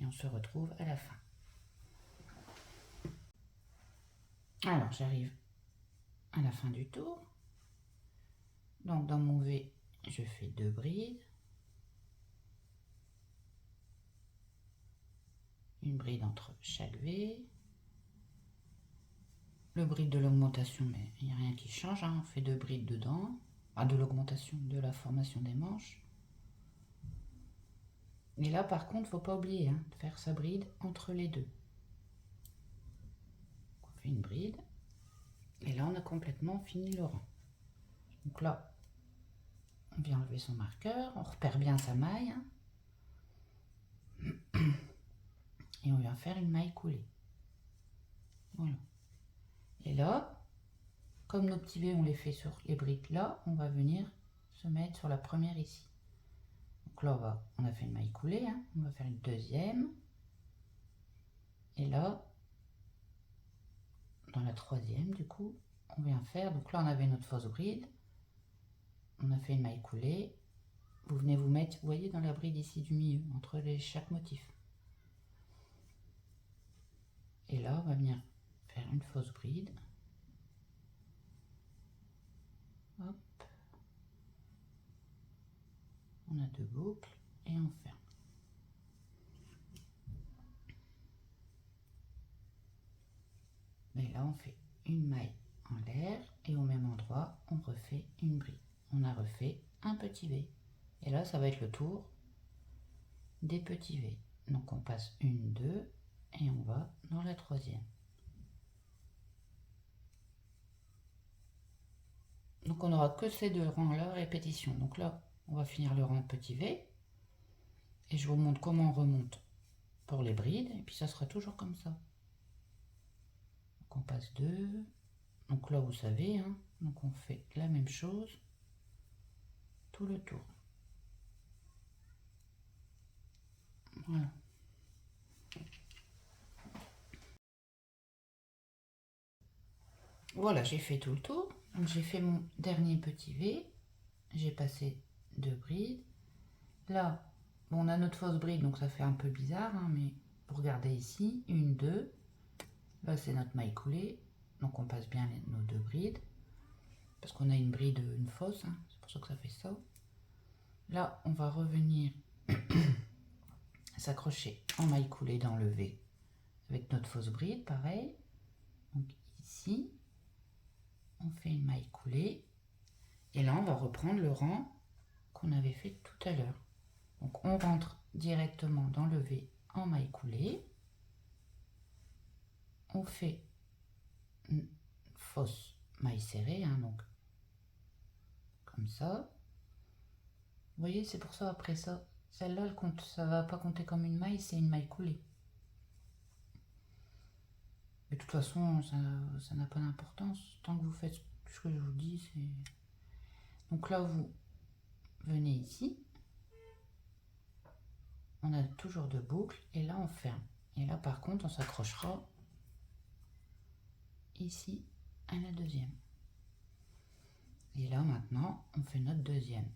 Et on se retrouve à la fin. Alors j'arrive à la fin du tour. Donc dans mon V, je fais 2 brides. Une bride entre chaque V. Le bride de l'augmentation, mais il n'y a rien qui change, hein. On fait 2 brides dedans. Ah, de l'augmentation, de la formation des manches. Et là par contre, faut pas oublier, hein, de faire sa bride entre les 2. On fait une bride. Et là on a complètement fini le rang. Donc là, on vient enlever son marqueur, on repère bien sa maille. Hein. Et on vient faire une maille coulée. Voilà. Et là, comme nos petits V on les fait sur les brides là, on va venir se mettre sur la première ici. Donc là on a fait une maille coulée, hein. On va faire une deuxième. Et là, dans la troisième du coup, on vient faire, donc là on avait notre fausse bride, on a fait une maille coulée, vous venez vous mettre, vous voyez, dans la bride ici du milieu, entre chaque motif. Et là on va venir faire une fausse bride. Hop. On a 2 boucles et on ferme. Mais là on fait une maille en l'air et au même endroit on refait une bride. On a refait un petit V. Et là ça va être le tour des petits V. Donc on passe 1, 2 et on va dans la troisième. Donc on n'aura que ces 2 rangs là répétition. Donc là on va finir le rang de petit V et je vous montre comment on remonte pour les brides et puis ça sera toujours comme ça. Donc on passe 2. Donc là vous savez, hein, donc on fait la même chose tout le tour. Voilà. Voilà, j'ai fait tout le tour. Donc j'ai fait mon dernier petit V. J'ai passé 2 brides. Là, bon, on a notre fausse bride, donc ça fait un peu bizarre, hein, mais vous regardez ici, 1, 2. Là, c'est notre maille coulée. Donc on passe bien nos 2 brides. Parce qu'on a une bride, une fausse, hein, c'est pour ça que ça fait ça. Là, on va revenir s'accrocher en maille coulée dans le V avec notre fausse bride, pareil. Donc ici, on fait une maille coulée. Et là, on va reprendre le rang qu'on avait fait tout à l'heure. Donc on rentre directement dans le V en maille coulée. On fait une fausse maille serrée, hein, donc comme ça. Vous voyez, c'est pour ça après ça, celle-là, elle compte, ça va pas compter comme une maille, c'est une maille coulée. Mais de toute façon, ça n'a pas d'importance. Tant que vous faites ce que je vous dis, c'est... Donc là, vous venez ici. On a toujours 2 boucles et là, on ferme. Et là, par contre, on s'accrochera ici à la deuxième. Et là, maintenant, on fait notre deuxième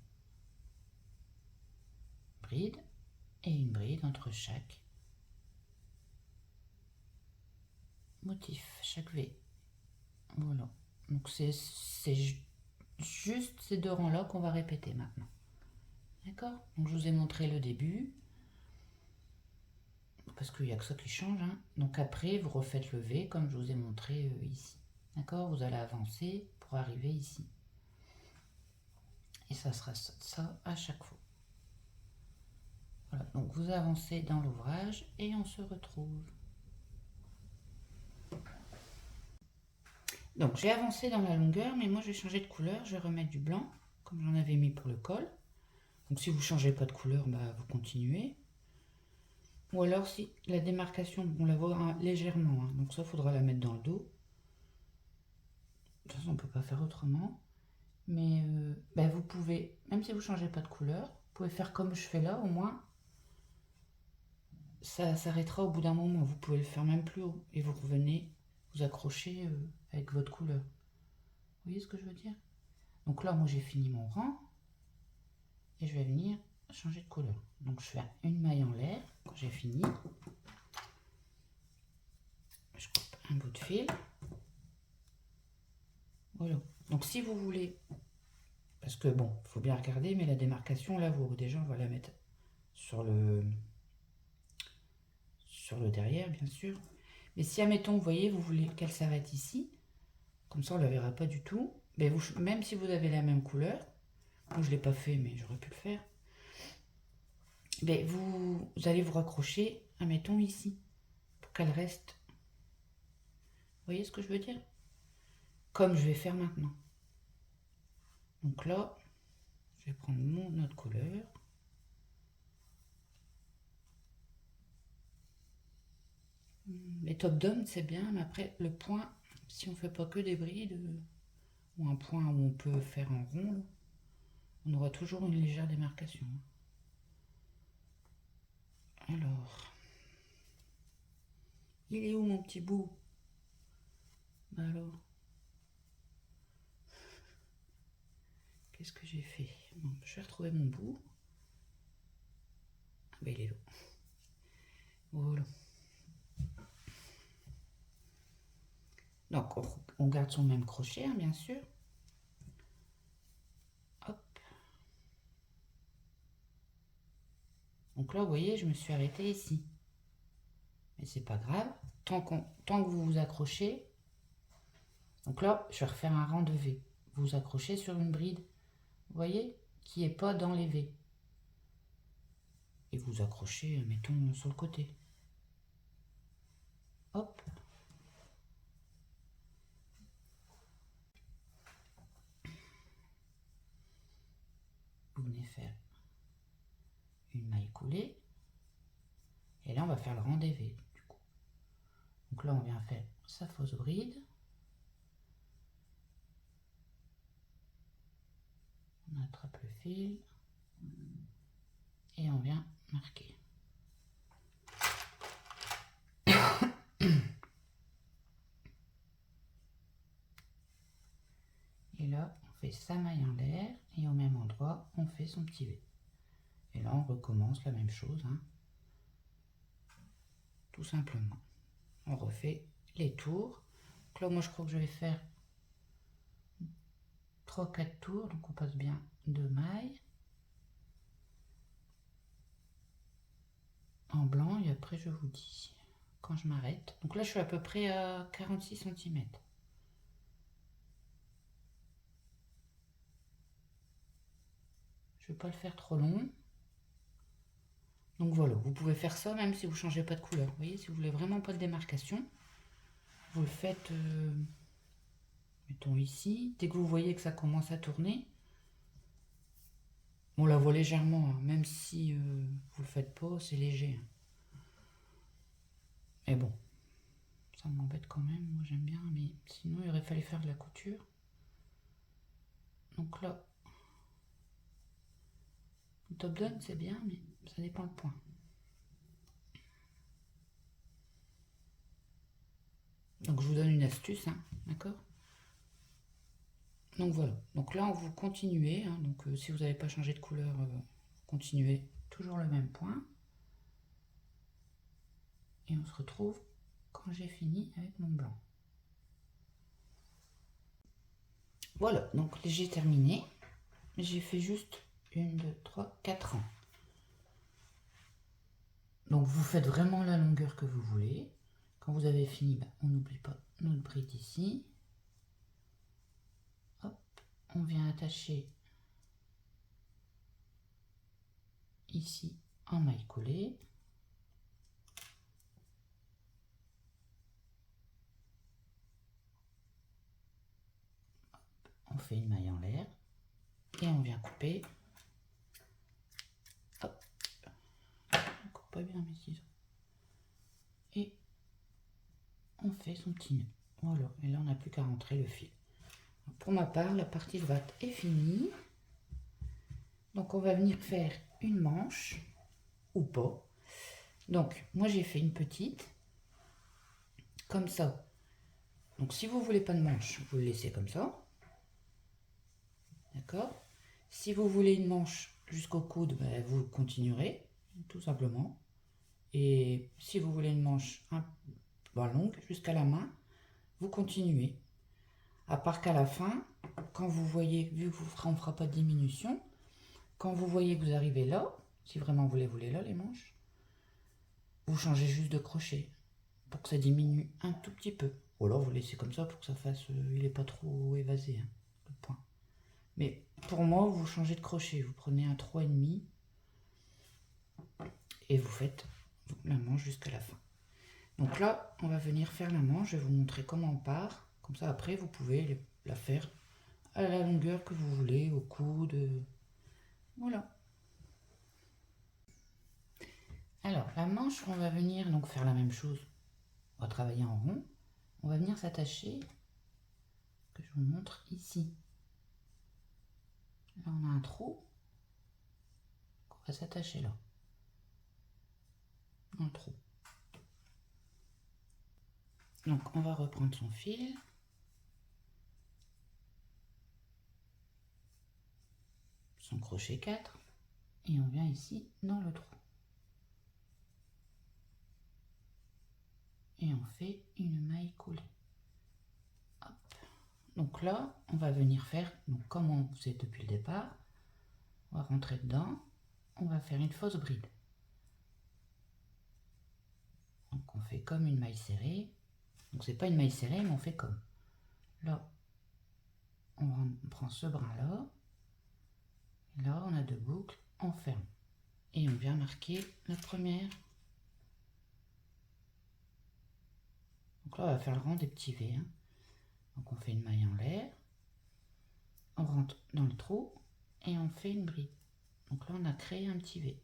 bride et une bride entre chaque motif, chaque V. Voilà. Donc, c'est juste ces 2 rangs-là qu'on va répéter maintenant. D'accord? Donc, je vous ai montré le début. Parce qu'il n'y a que ça qui change. Hein. Donc, après, vous refaites le V comme je vous ai montré ici. D'accord? Vous allez avancer pour arriver ici. Et ça sera ça à chaque fois. Voilà, donc vous avancez dans l'ouvrage et on se retrouve. Donc j'ai avancé dans la longueur, mais moi je vais changer de couleur, je vais remettre du blanc, comme j'en avais mis pour le col. Donc si vous ne changez pas de couleur, bah, vous continuez. Ou alors si la démarcation, on la voit légèrement, hein, donc ça il faudra la mettre dans le dos. De toute façon on ne peut pas faire autrement. Mais bah, vous pouvez, même si vous ne changez pas de couleur, vous pouvez faire comme je fais là, au moins ça s'arrêtera au bout d'un moment. Vous pouvez le faire même plus haut et vous revenez vous accrocher avec votre couleur. Vous voyez ce que je veux dire? Donc là, moi j'ai fini mon rang et je vais venir changer de couleur. Donc je fais une maille en l'air quand j'ai fini. Je coupe un bout de fil. Voilà. Donc si vous voulez, parce que bon, il faut bien regarder, mais la démarcation là, vous déjà on va la mettre sur le derrière, bien sûr. Mais si, admettons, vous voyez, vous voulez qu'elle s'arrête ici, comme ça on ne la verra pas du tout, mais vous, même si vous avez la même couleur, moi je ne l'ai pas fait, mais j'aurais pu le faire, mais vous allez vous raccrocher, admettons, ici, pour qu'elle reste. Vous voyez ce que je veux dire? Comme je vais faire maintenant. Donc là, je vais prendre mon autre couleur. Les top down c'est bien, mais après le point, si on fait pas que des brides ou un point où on peut faire en rond, on aura toujours une légère démarcation. Alors, il est où mon petit bout? Alors, qu'est-ce que j'ai fait? Bon, je vais retrouver mon bout. Ah ben, il est là. Voilà. Donc, on garde son même crochet, hein, bien sûr. Hop. Donc là, vous voyez, je me suis arrêtée ici. Mais c'est pas grave. Tant que vous vous accrochez. Donc là, je vais refaire un rang de V. Vous vous accrochez sur une bride, vous voyez, qui n'est pas dans les V. Et vous accrochez, mettons, sur le côté. Hop. Vous venez faire une maille coulée. Et là, on va faire le rang des V, du coup. Donc là, on vient faire sa fausse bride. On attrape le fil. Et on vient marquer. Et là, on fait sa maille en l'air. Et au même endroit, on fait son petit V. Et là, on recommence la même chose, hein. Tout simplement. On refait les tours. Donc là, moi, je crois que je vais faire 3-4 tours. Donc, on passe bien 2 mailles en blanc. Et après, je vous dis quand je m'arrête. Donc là, je suis à peu près à 46 cm. Je ne vais pas le faire trop long. Donc voilà, vous pouvez faire ça même si vous ne changez pas de couleur. Vous voyez, si vous voulez vraiment pas de démarcation, vous le faites, mettons ici. Dès que vous voyez que ça commence à tourner, on la voit légèrement, hein, même si vous le faites pas, c'est léger. Mais bon, ça m'embête quand même, moi j'aime bien, mais sinon il aurait fallu faire de la couture. Donc là, le top down c'est bien, mais ça dépend le point. Donc je vous donne une astuce, hein, d'accord? Donc voilà, donc là vous continuez, hein, donc si vous n'avez pas changé de couleur, vous continuez toujours le même point. Et on se retrouve quand j'ai fini avec mon blanc. Voilà, donc j'ai terminé. J'ai fait juste 1, 2, 3, 4 rangs. Donc vous faites vraiment la longueur que vous voulez. Quand vous avez fini, on n'oublie pas notre bride ici. Hop, on vient attacher ici en maille collée. On fait une maille en l'air et on vient couper. Hop, on coupe pas bien mes ciseaux. Et on fait son petit nœud. Voilà, et là on n'a plus qu'à rentrer le fil. Pour ma part, la partie de watt est finie. Donc on va venir faire une manche ou pas. Donc moi j'ai fait une petite comme ça. Donc si vous voulez pas de manche, vous le laissez comme ça. D'accord? Si vous voulez une manche jusqu'au coude, vous continuerez tout simplement. Et si vous voulez une manche longue jusqu'à la main, vous continuez. À part qu'à la fin, quand vous voyez, vu que on ne fera pas de diminution, quand vous voyez que vous arrivez là, si vraiment vous les voulez là, les manches, vous changez juste de crochet pour que ça diminue un tout petit peu. Ou alors vous laissez comme ça pour que ça fasse, il n'est pas trop évasé, hein, le point. Mais pour moi, vous changez de crochet, vous prenez un 3,5 et vous faites la manche jusqu'à la fin. Donc là, on va venir faire la manche, je vais vous montrer comment on part. Comme ça, après, vous pouvez la faire à la longueur que vous voulez, au coude. Voilà. Alors, la manche, on va venir donc faire la même chose. On va travailler en rond. On va venir s'attacher, que je vous montre ici. Là, on a un trou. On va s'attacher là. Dans le trou. Donc, on va reprendre son fil. son crochet 4 et on vient ici dans le trou. Et on fait une maille coulée. Hop. Donc là, on va venir faire, donc comme on faisait depuis le départ, on va rentrer dedans, on va faire une fausse bride. Donc on fait comme une maille serrée. Donc c'est pas une maille serrée, mais on fait comme. Là, on prend ce brin là. Et là, on a 2 boucles, on ferme. Et on vient marquer la première. Donc là, on va faire le rang des petits V. Hein. Donc on fait une maille en l'air. On rentre dans le trou et on fait une bride. Donc là, on a créé un petit V.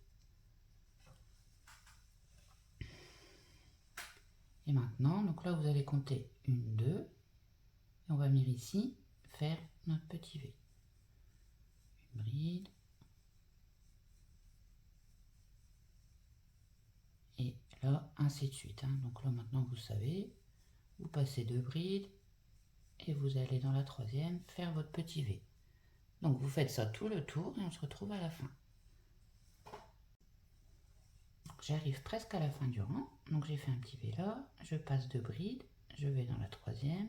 Et maintenant, donc là, vous allez compter 1, 2. Et on va venir ici faire notre petit V. Une bride. Et là, ainsi de suite. Hein. Donc là, maintenant, vous savez, vous passez 2 brides et vous allez dans la 3e faire votre petit V. Donc vous faites ça tout le tour et on se retrouve à la fin. J'arrive presque à la fin du rang, donc j'ai fait un petit V là, je passe 2 brides, je vais dans la 3e,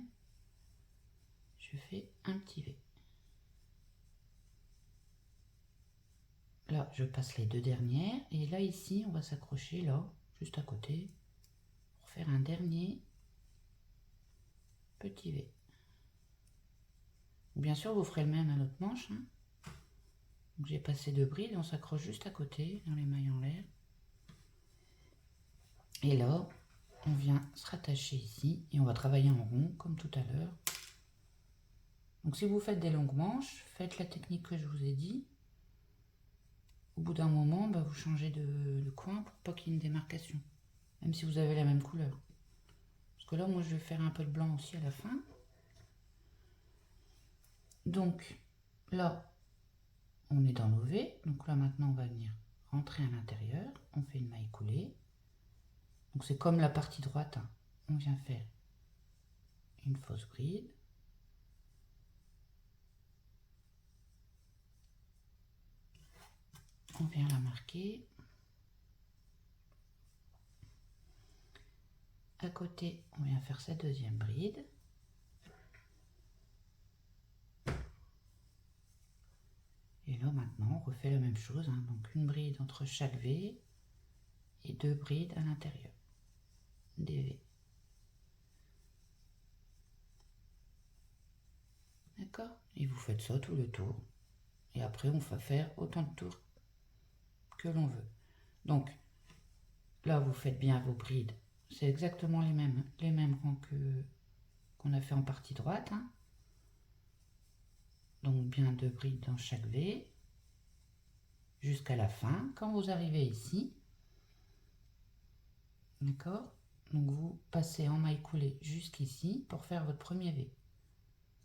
je fais un petit V. Là, je passe les 2 dernières, et là ici, on va s'accrocher là, juste à côté, pour faire un dernier petit V. Bien sûr, vous ferez le même à l'autre manche. Hein. Donc j'ai passé 2 brides, on s'accroche juste à côté, dans les mailles en l'air. Et là, on vient se rattacher ici et on va travailler en rond comme tout à l'heure. Donc si vous faites des longues manches, faites la technique que je vous ai dit. Au bout d'un moment, vous changez de coin pour pas qu'il y ait une démarcation. Même si vous avez la même couleur. Parce que là, moi, je vais faire un peu de blanc aussi à la fin. Donc là, on est dans nos V. Donc là, maintenant, on va venir rentrer à l'intérieur. On fait une maille coulée. Donc c'est comme la partie droite, hein. On vient faire une fausse bride. On vient la marquer. À côté, on vient faire sa 2e bride. Et là maintenant, on refait la même chose, hein. Donc une bride entre chaque V et 2 brides à l'intérieur. Des V. D'accord? Et vous faites ça tout le tour. Et après, on va faire autant de tours que l'on veut. Donc, là, vous faites bien vos brides. C'est exactement les mêmes rangs qu'on a fait en partie droite. Hein. Donc, bien 2 brides dans chaque V. Jusqu'à la fin. Quand vous arrivez ici, d'accord? Donc, vous passez en maille coulée jusqu'ici pour faire votre premier V.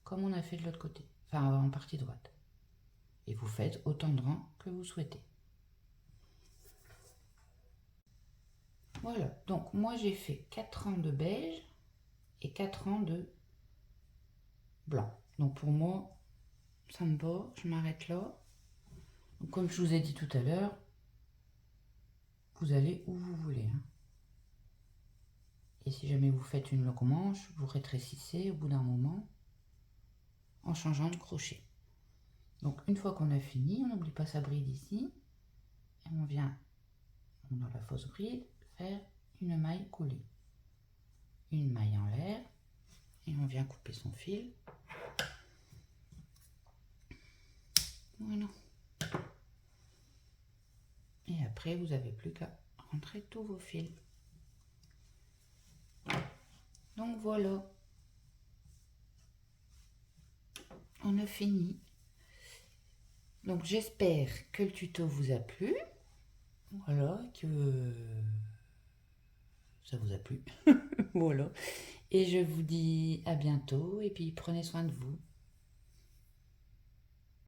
Comme on a fait de l'autre côté, enfin en partie droite. Et vous faites autant de rangs que vous souhaitez. Voilà, donc moi j'ai fait 4 rangs de beige et 4 rangs de blanc. Donc pour moi, ça me va, je m'arrête là. Donc comme je vous ai dit tout à l'heure, vous allez où vous voulez. Hein. Et si jamais vous faites une longue manche, vous rétrécissez au bout d'un moment en changeant de crochet. Donc une fois qu'on a fini, on n'oublie pas sa bride ici. Et on vient dans la fausse bride faire une maille coulée. Une maille en l'air. Et on vient couper son fil. Voilà. Et après, vous n'avez plus qu'à rentrer tous vos fils. Donc voilà. On a fini. Donc j'espère que le tuto vous a plu. Voilà, que ça vous a plu. Voilà. Et je vous dis à bientôt et puis prenez soin de vous.